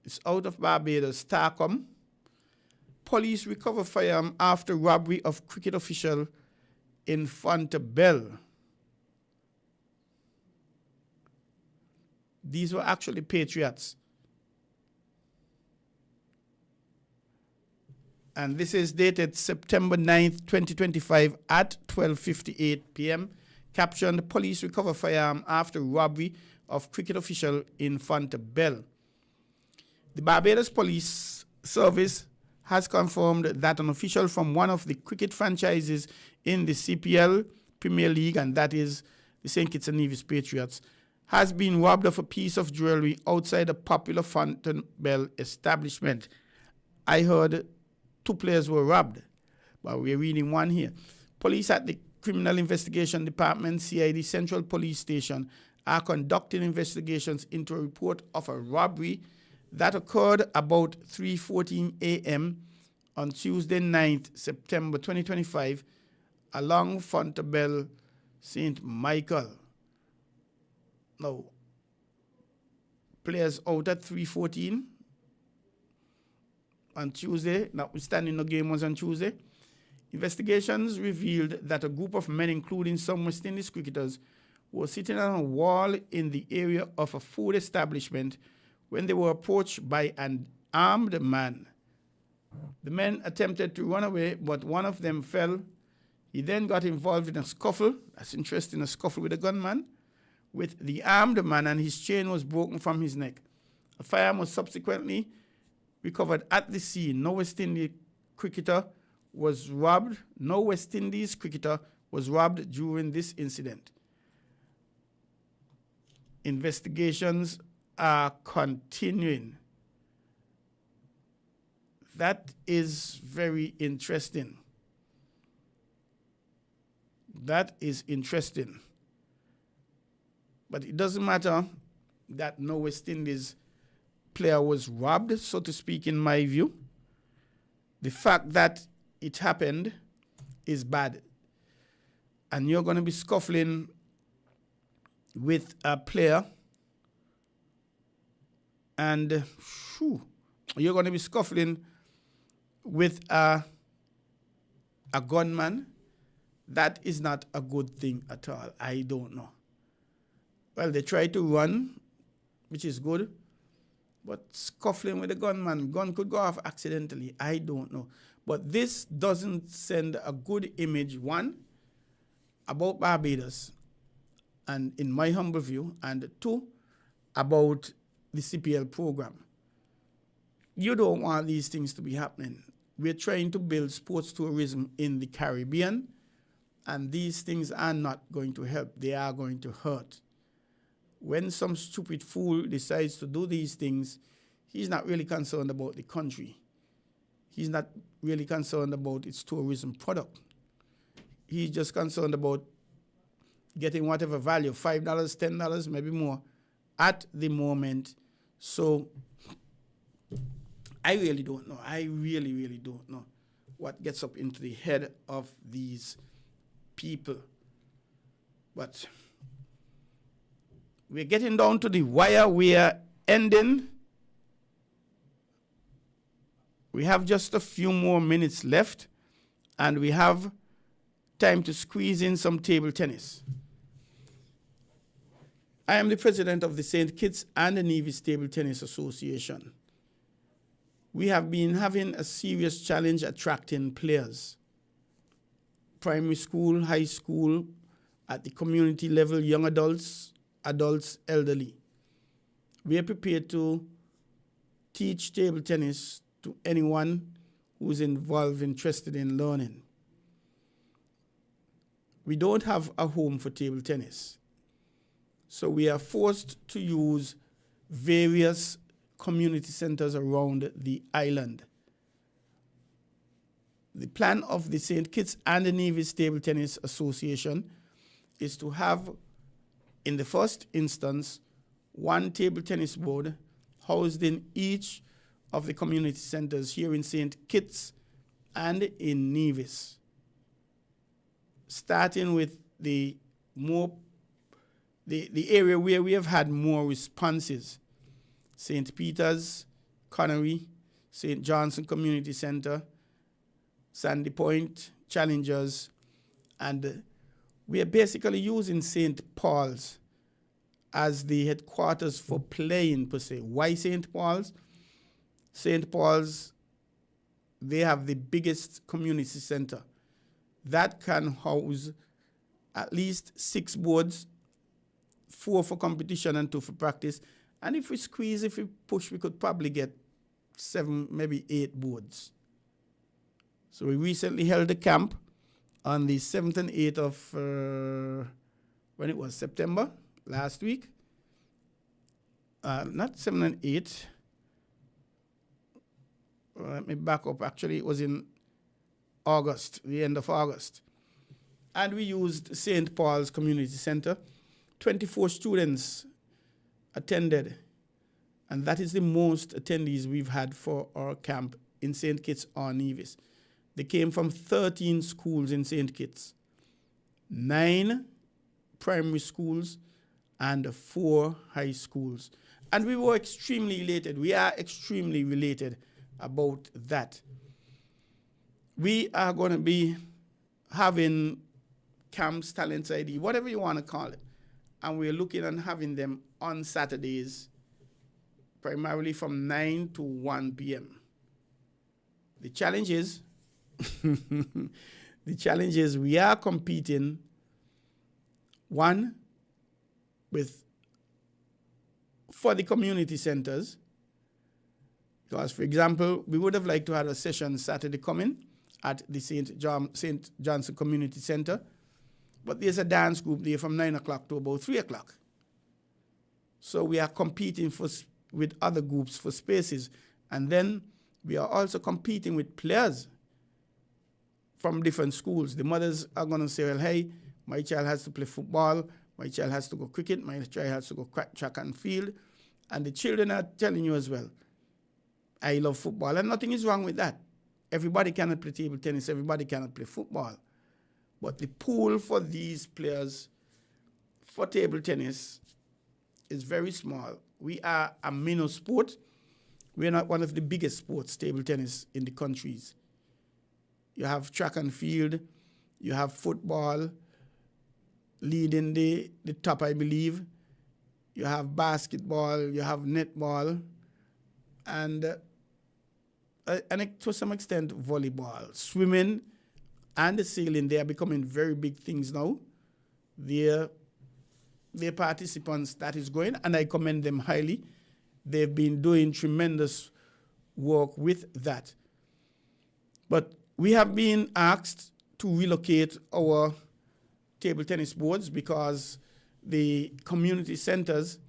it's out of Barbados, Starcom. Police recover firearm after robbery of cricket official in Fontebelle. These were actually patriots. And this is dated September 9th, 2025 at 12:58 p.m. Captioned, police recover firearm after robbery of cricket official in Fontebelle. The Barbados Police Service has confirmed that an official from one of the cricket franchises in the CPL Premier League, and that is the St. Kitts and Nevis Patriots, has been robbed of a piece of jewelry outside a popular Fontebelle establishment. I heard 2 players were robbed, but we're reading one here. Police at the Criminal Investigation Department, CID Central Police Station, are conducting investigations into a report of a robbery that occurred about 3:14 a.m. on Tuesday 9th September 2025 along Fontebelle St. Michael. Now, players out at 3:14 on Tuesday, notwithstanding the game was on Tuesday. Investigations revealed that a group of men, including some West Indies cricketers, were sitting on a wall in the area of a food establishment when they were approached by an armed man. The men attempted to run away, but one of them fell. He then got involved in a scuffle, that's interesting, a scuffle with a gunman, with the armed man, and his chain was broken from his neck. A firearm was subsequently recovered at the scene. No West Indies cricketer was robbed. No West Indies cricketer was robbed during this incident. Investigations are continuing. That is very interesting. That is interesting. But it doesn't matter that no West Indies player was robbed, so to speak, in my view. The fact that it happened is bad. And you're going to be scuffling with a player, and you're going to be scuffling with a gunman. That is not a good thing at all. I don't know. Well, they tried to run, which is good, but scuffling with a gunman, gun could go off accidentally. I don't know. But this doesn't send a good image, one, about Barbados, and in my humble view, and 2, about the CPL program. You don't want these things to be happening. We're trying to build sports tourism in the Caribbean, and these things are not going to help. They are going to hurt. When some stupid fool decides to do these things, he's not really concerned about the country. He's not really concerned about its tourism product. He's just concerned about getting whatever value, $5, $10, maybe more, at the moment. So I really don't know. I really, really don't know what gets up into the head of these people. But we're getting down to the wire. We are ending. We have just a few more minutes left, and we have time to squeeze in some table tennis. I am the president of the St. Kitts and the Nevis Table Tennis Association. We have been having a serious challenge attracting players. Primary school, high school, at the community level, young adults, elderly. We are prepared to teach table tennis to anyone who's involved, interested in learning. We don't have a home for table tennis, so we are forced to use various community centers around the island. The plan of the St. Kitts and the Nevis Table Tennis Association is to have, in the first instance, one table tennis board housed in each of the community centers here in St. Kitts and in Nevis, starting with the area where we have had more responses: St. Peter's, Connery, St. Johnson Community Center, Sandy Point, Challengers, and we are basically using St. Paul's as the headquarters for playing, per se. Why St. Paul's? St. Paul's, they have the biggest community center that can house at least 6 boards, 4 for competition and 2 for practice. And if we squeeze, if we push, we could probably get 7, maybe 8 boards. So we recently held a camp on the 7th and 8th of, when it was September, last week. Not 7 and 8. Let me back up. Actually, it was in August, the end of August. And we used St. Paul's Community Center. 24 students attended. And that is the most attendees we've had for our camp in St. Kitts or Nevis. They came from 13 schools in St. Kitts, 9 primary schools, and 4 high schools. And we were extremely elated. We are extremely related about that. We are going to be having camps, talents ID, whatever you want to call it. And we're looking at having them on Saturdays, primarily from 9 to 1 p.m. The challenge is, we are competing, one, for the community centers. Because, for example, we would have liked to have a session Saturday coming at the St. Johnson Community Center, but there's a dance group there from 9 o'clock to about 3 o'clock. So we are competing with other groups for spaces. And then we are also competing with players from different schools. The mothers are going to say, well, hey, my child has to play football, my child has to go cricket, my child has to go track and field. And the children are telling you as well, I love football, and nothing is wrong with that. Everybody cannot play table tennis, everybody cannot play football. But the pool for these players for table tennis is very small. We are a minor sport. We're not one of the biggest sports, table tennis, in the countries. You have track and field, you have football leading the top, I believe. You have basketball, you have netball, and to some extent, volleyball. Swimming and sailing, they are becoming very big things now. They're their participants that is going, and I commend them highly. They've been doing tremendous work with that. But we have been asked to relocate our table tennis boards because the community centers,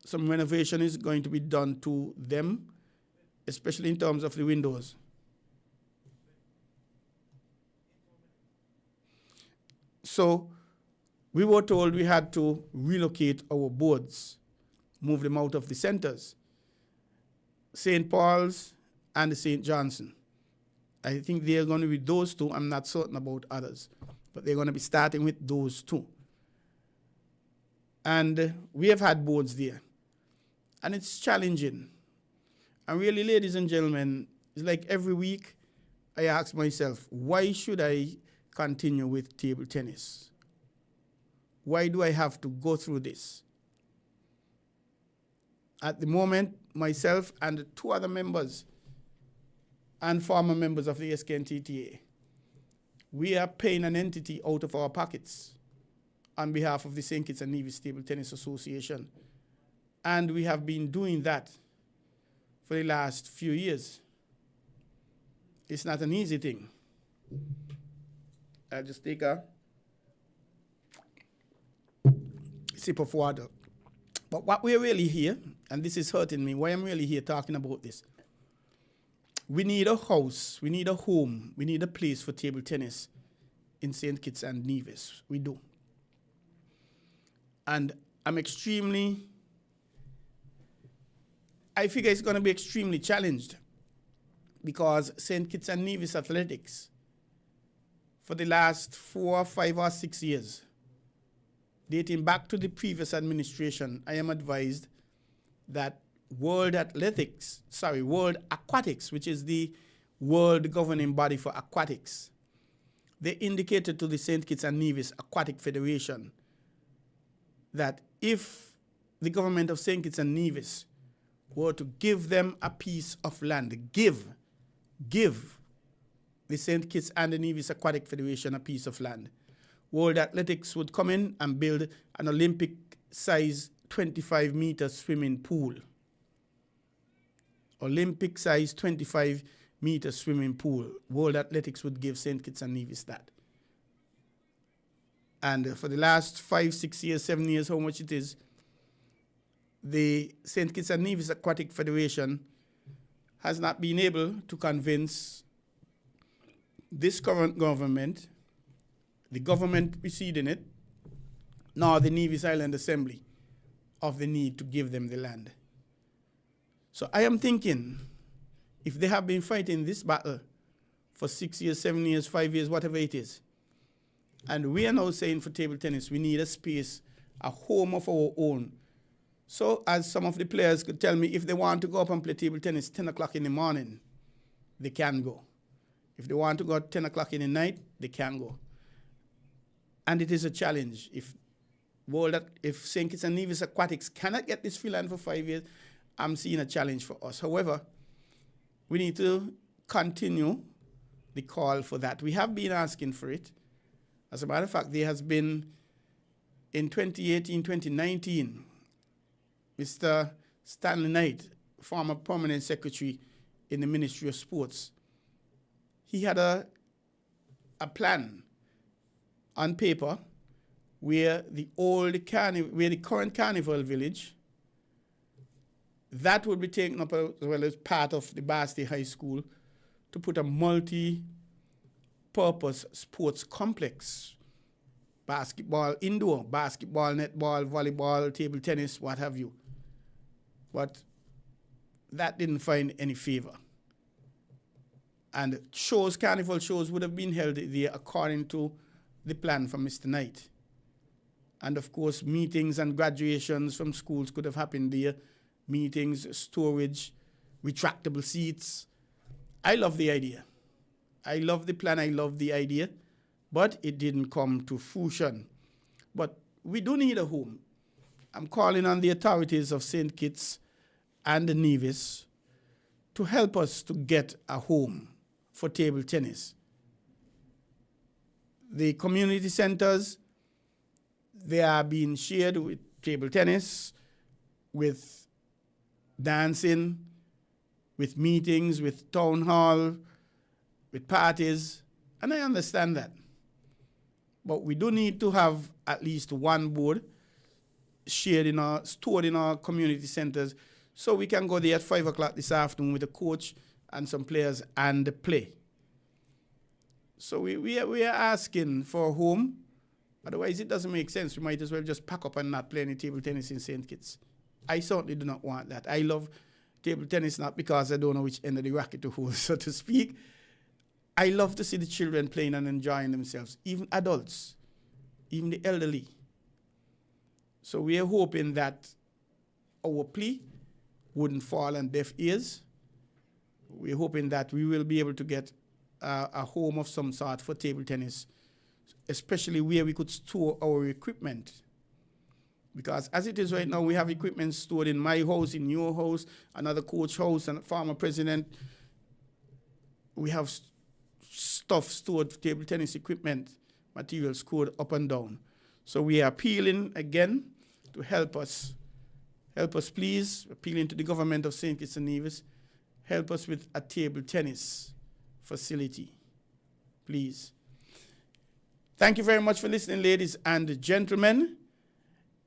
some renovation is going to be done to them, especially in terms of the windows. So we were told we had to relocate our boards, move them out of the centers. St. Paul's and the St. Johnson. I think they're going to be those two. I'm not certain about others, but they're going to be starting with those two. And we have had boards there, and it's challenging. And really, ladies and gentlemen, it's like every week I ask myself, why should I continue with table tennis? Why do I have to go through this? At the moment, myself and 2 other members and former members of the SKNTTA, we are paying an entity out of our pockets on behalf of the St. Kitts and Nevis Table Tennis Association. And we have been doing that for the last few years. It's not an easy thing. I'll just take a sip of water. But what we're really here, and this is hurting me, why I'm really here talking about this, we need a house, we need a home, we need a place for table tennis in St. Kitts and Nevis. We do. And I figure it's going to be extremely challenged because St. Kitts and Nevis Athletics, for the last 4, 5, or 6 years, dating back to the previous administration, I am advised that World Aquatics, which is the world governing body for aquatics, they indicated to the St. Kitts and Nevis Aquatic Federation that if the government of St. Kitts and Nevis were to give them a piece of land, give the St. Kitts and the Nevis Aquatic Federation a piece of land, World Athletics would come in and build an Olympic-size 25-meter swimming pool. Olympic-size 25-meter swimming pool. World Athletics would give St. Kitts and Nevis that. And for the last 5, 6 years, 7 years, how much it is, the St. Kitts and Nevis Aquatic Federation has not been able to convince this current government, the government preceding it, nor the Nevis Island Assembly, of the need to give them the land. So I am thinking, if they have been fighting this battle for 6 years, 7 years, 5 years, whatever it is, and we are now saying for table tennis, we need a space, a home of our own. So as some of the players could tell me, if they want to go up and play table tennis 10 o'clock in the morning, they can go. If they want to go at 10 o'clock in the night, they can go. And it is a challenge. If St. Kitts and Nevis Aquatics cannot get this free land for 5 years, I'm seeing a challenge for us. However, we need to continue the call for that. We have been asking for it. As a matter of fact, there has been, in 2018, 2019, Mr. Stanley Knight, former permanent secretary in the Ministry of Sports, he had a plan on paper where the current Carnival Village, that would be taken up as well as part of the Basti High School to put a multi-purpose sports complex, basketball, indoor, basketball, netball, volleyball, table tennis, what have you. But that didn't find any favor. And carnival shows would have been held there according to the plan from Mr. Knight. And of course, meetings and graduations from schools could have happened there. Meetings, storage, retractable seats. I love the idea. I love the plan, I love the idea, but it didn't come to fruition. But we do need a home. I'm calling on the authorities of St. Kitts and Nevis to help us to get a home for table tennis. The community centers, They are being shared with table tennis, with dancing, with meetings, with town hall, with parties, and I understand that. But we do need to have at least one board stored in our community centers, so we can go there at 5 o'clock this afternoon with a coach and some players and play. So we are asking for a home. Otherwise, it doesn't make sense. We might as well just pack up and not play any table tennis in St. Kitts. I certainly do not want that. I love table tennis not because I don't know which end of the racket to hold, so to speak. I love to see the children playing and enjoying themselves, even adults, even the elderly. So we are hoping that our plea wouldn't fall on deaf ears. We're hoping that we will be able to get a home of some sort for table tennis, especially where we could store our equipment. Because as it is right now, we have equipment stored in my house, in your house, another coach house, and former president. We have stuff stored, table tennis equipment, materials stored up and down. So we are appealing again to help us. Help us, please. Appealing to the government of St. Kitts and Nevis. Help us with a table tennis facility, please. Thank you very much for listening, ladies and gentlemen.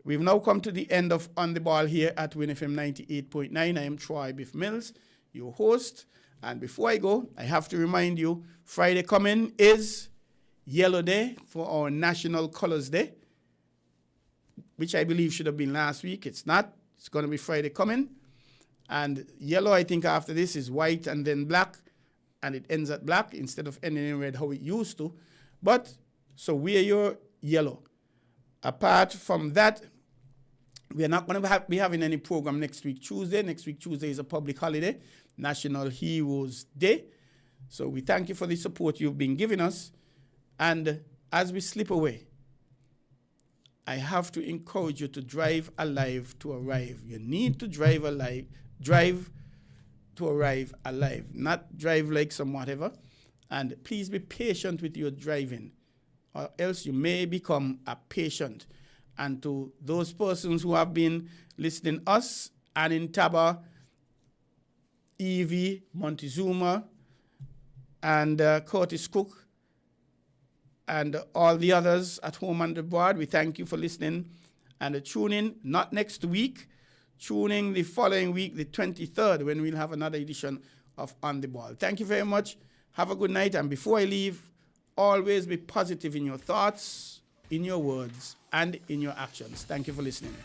We've now come to the end of On the Ball here at WINN FM 98.9. I am Troy Bif Mills, your host. And before I go, I have to remind you, Friday coming is Yellow Day for our National Colors Day, which I believe should have been last week. It's not. It's going to be Friday coming. And yellow, I think after this, is white and then black. And it ends at black instead of ending in red how it used to. But, so wear your yellow. Apart from that, we are not going to be having any program next week, Tuesday. Next week, Tuesday is a public holiday, National Heroes Day. So we thank you for the support you've been giving us. And as we slip away, I have to encourage you to drive alive to arrive. You need to drive to arrive alive, not drive like some whatever. And please be patient with your driving, or else you may become a patient. And to those persons who have been listening us, and in Taba, Evie, Montezuma, and Curtis Cook, and all the others at home and abroad, we thank you for listening. And tune in, not next week, tune in the following week, the 23rd, when we'll have another edition of On the Ball. Thank you very much. Have a good night. And before I leave, always be positive in your thoughts, in your words, and in your actions. Thank you for listening.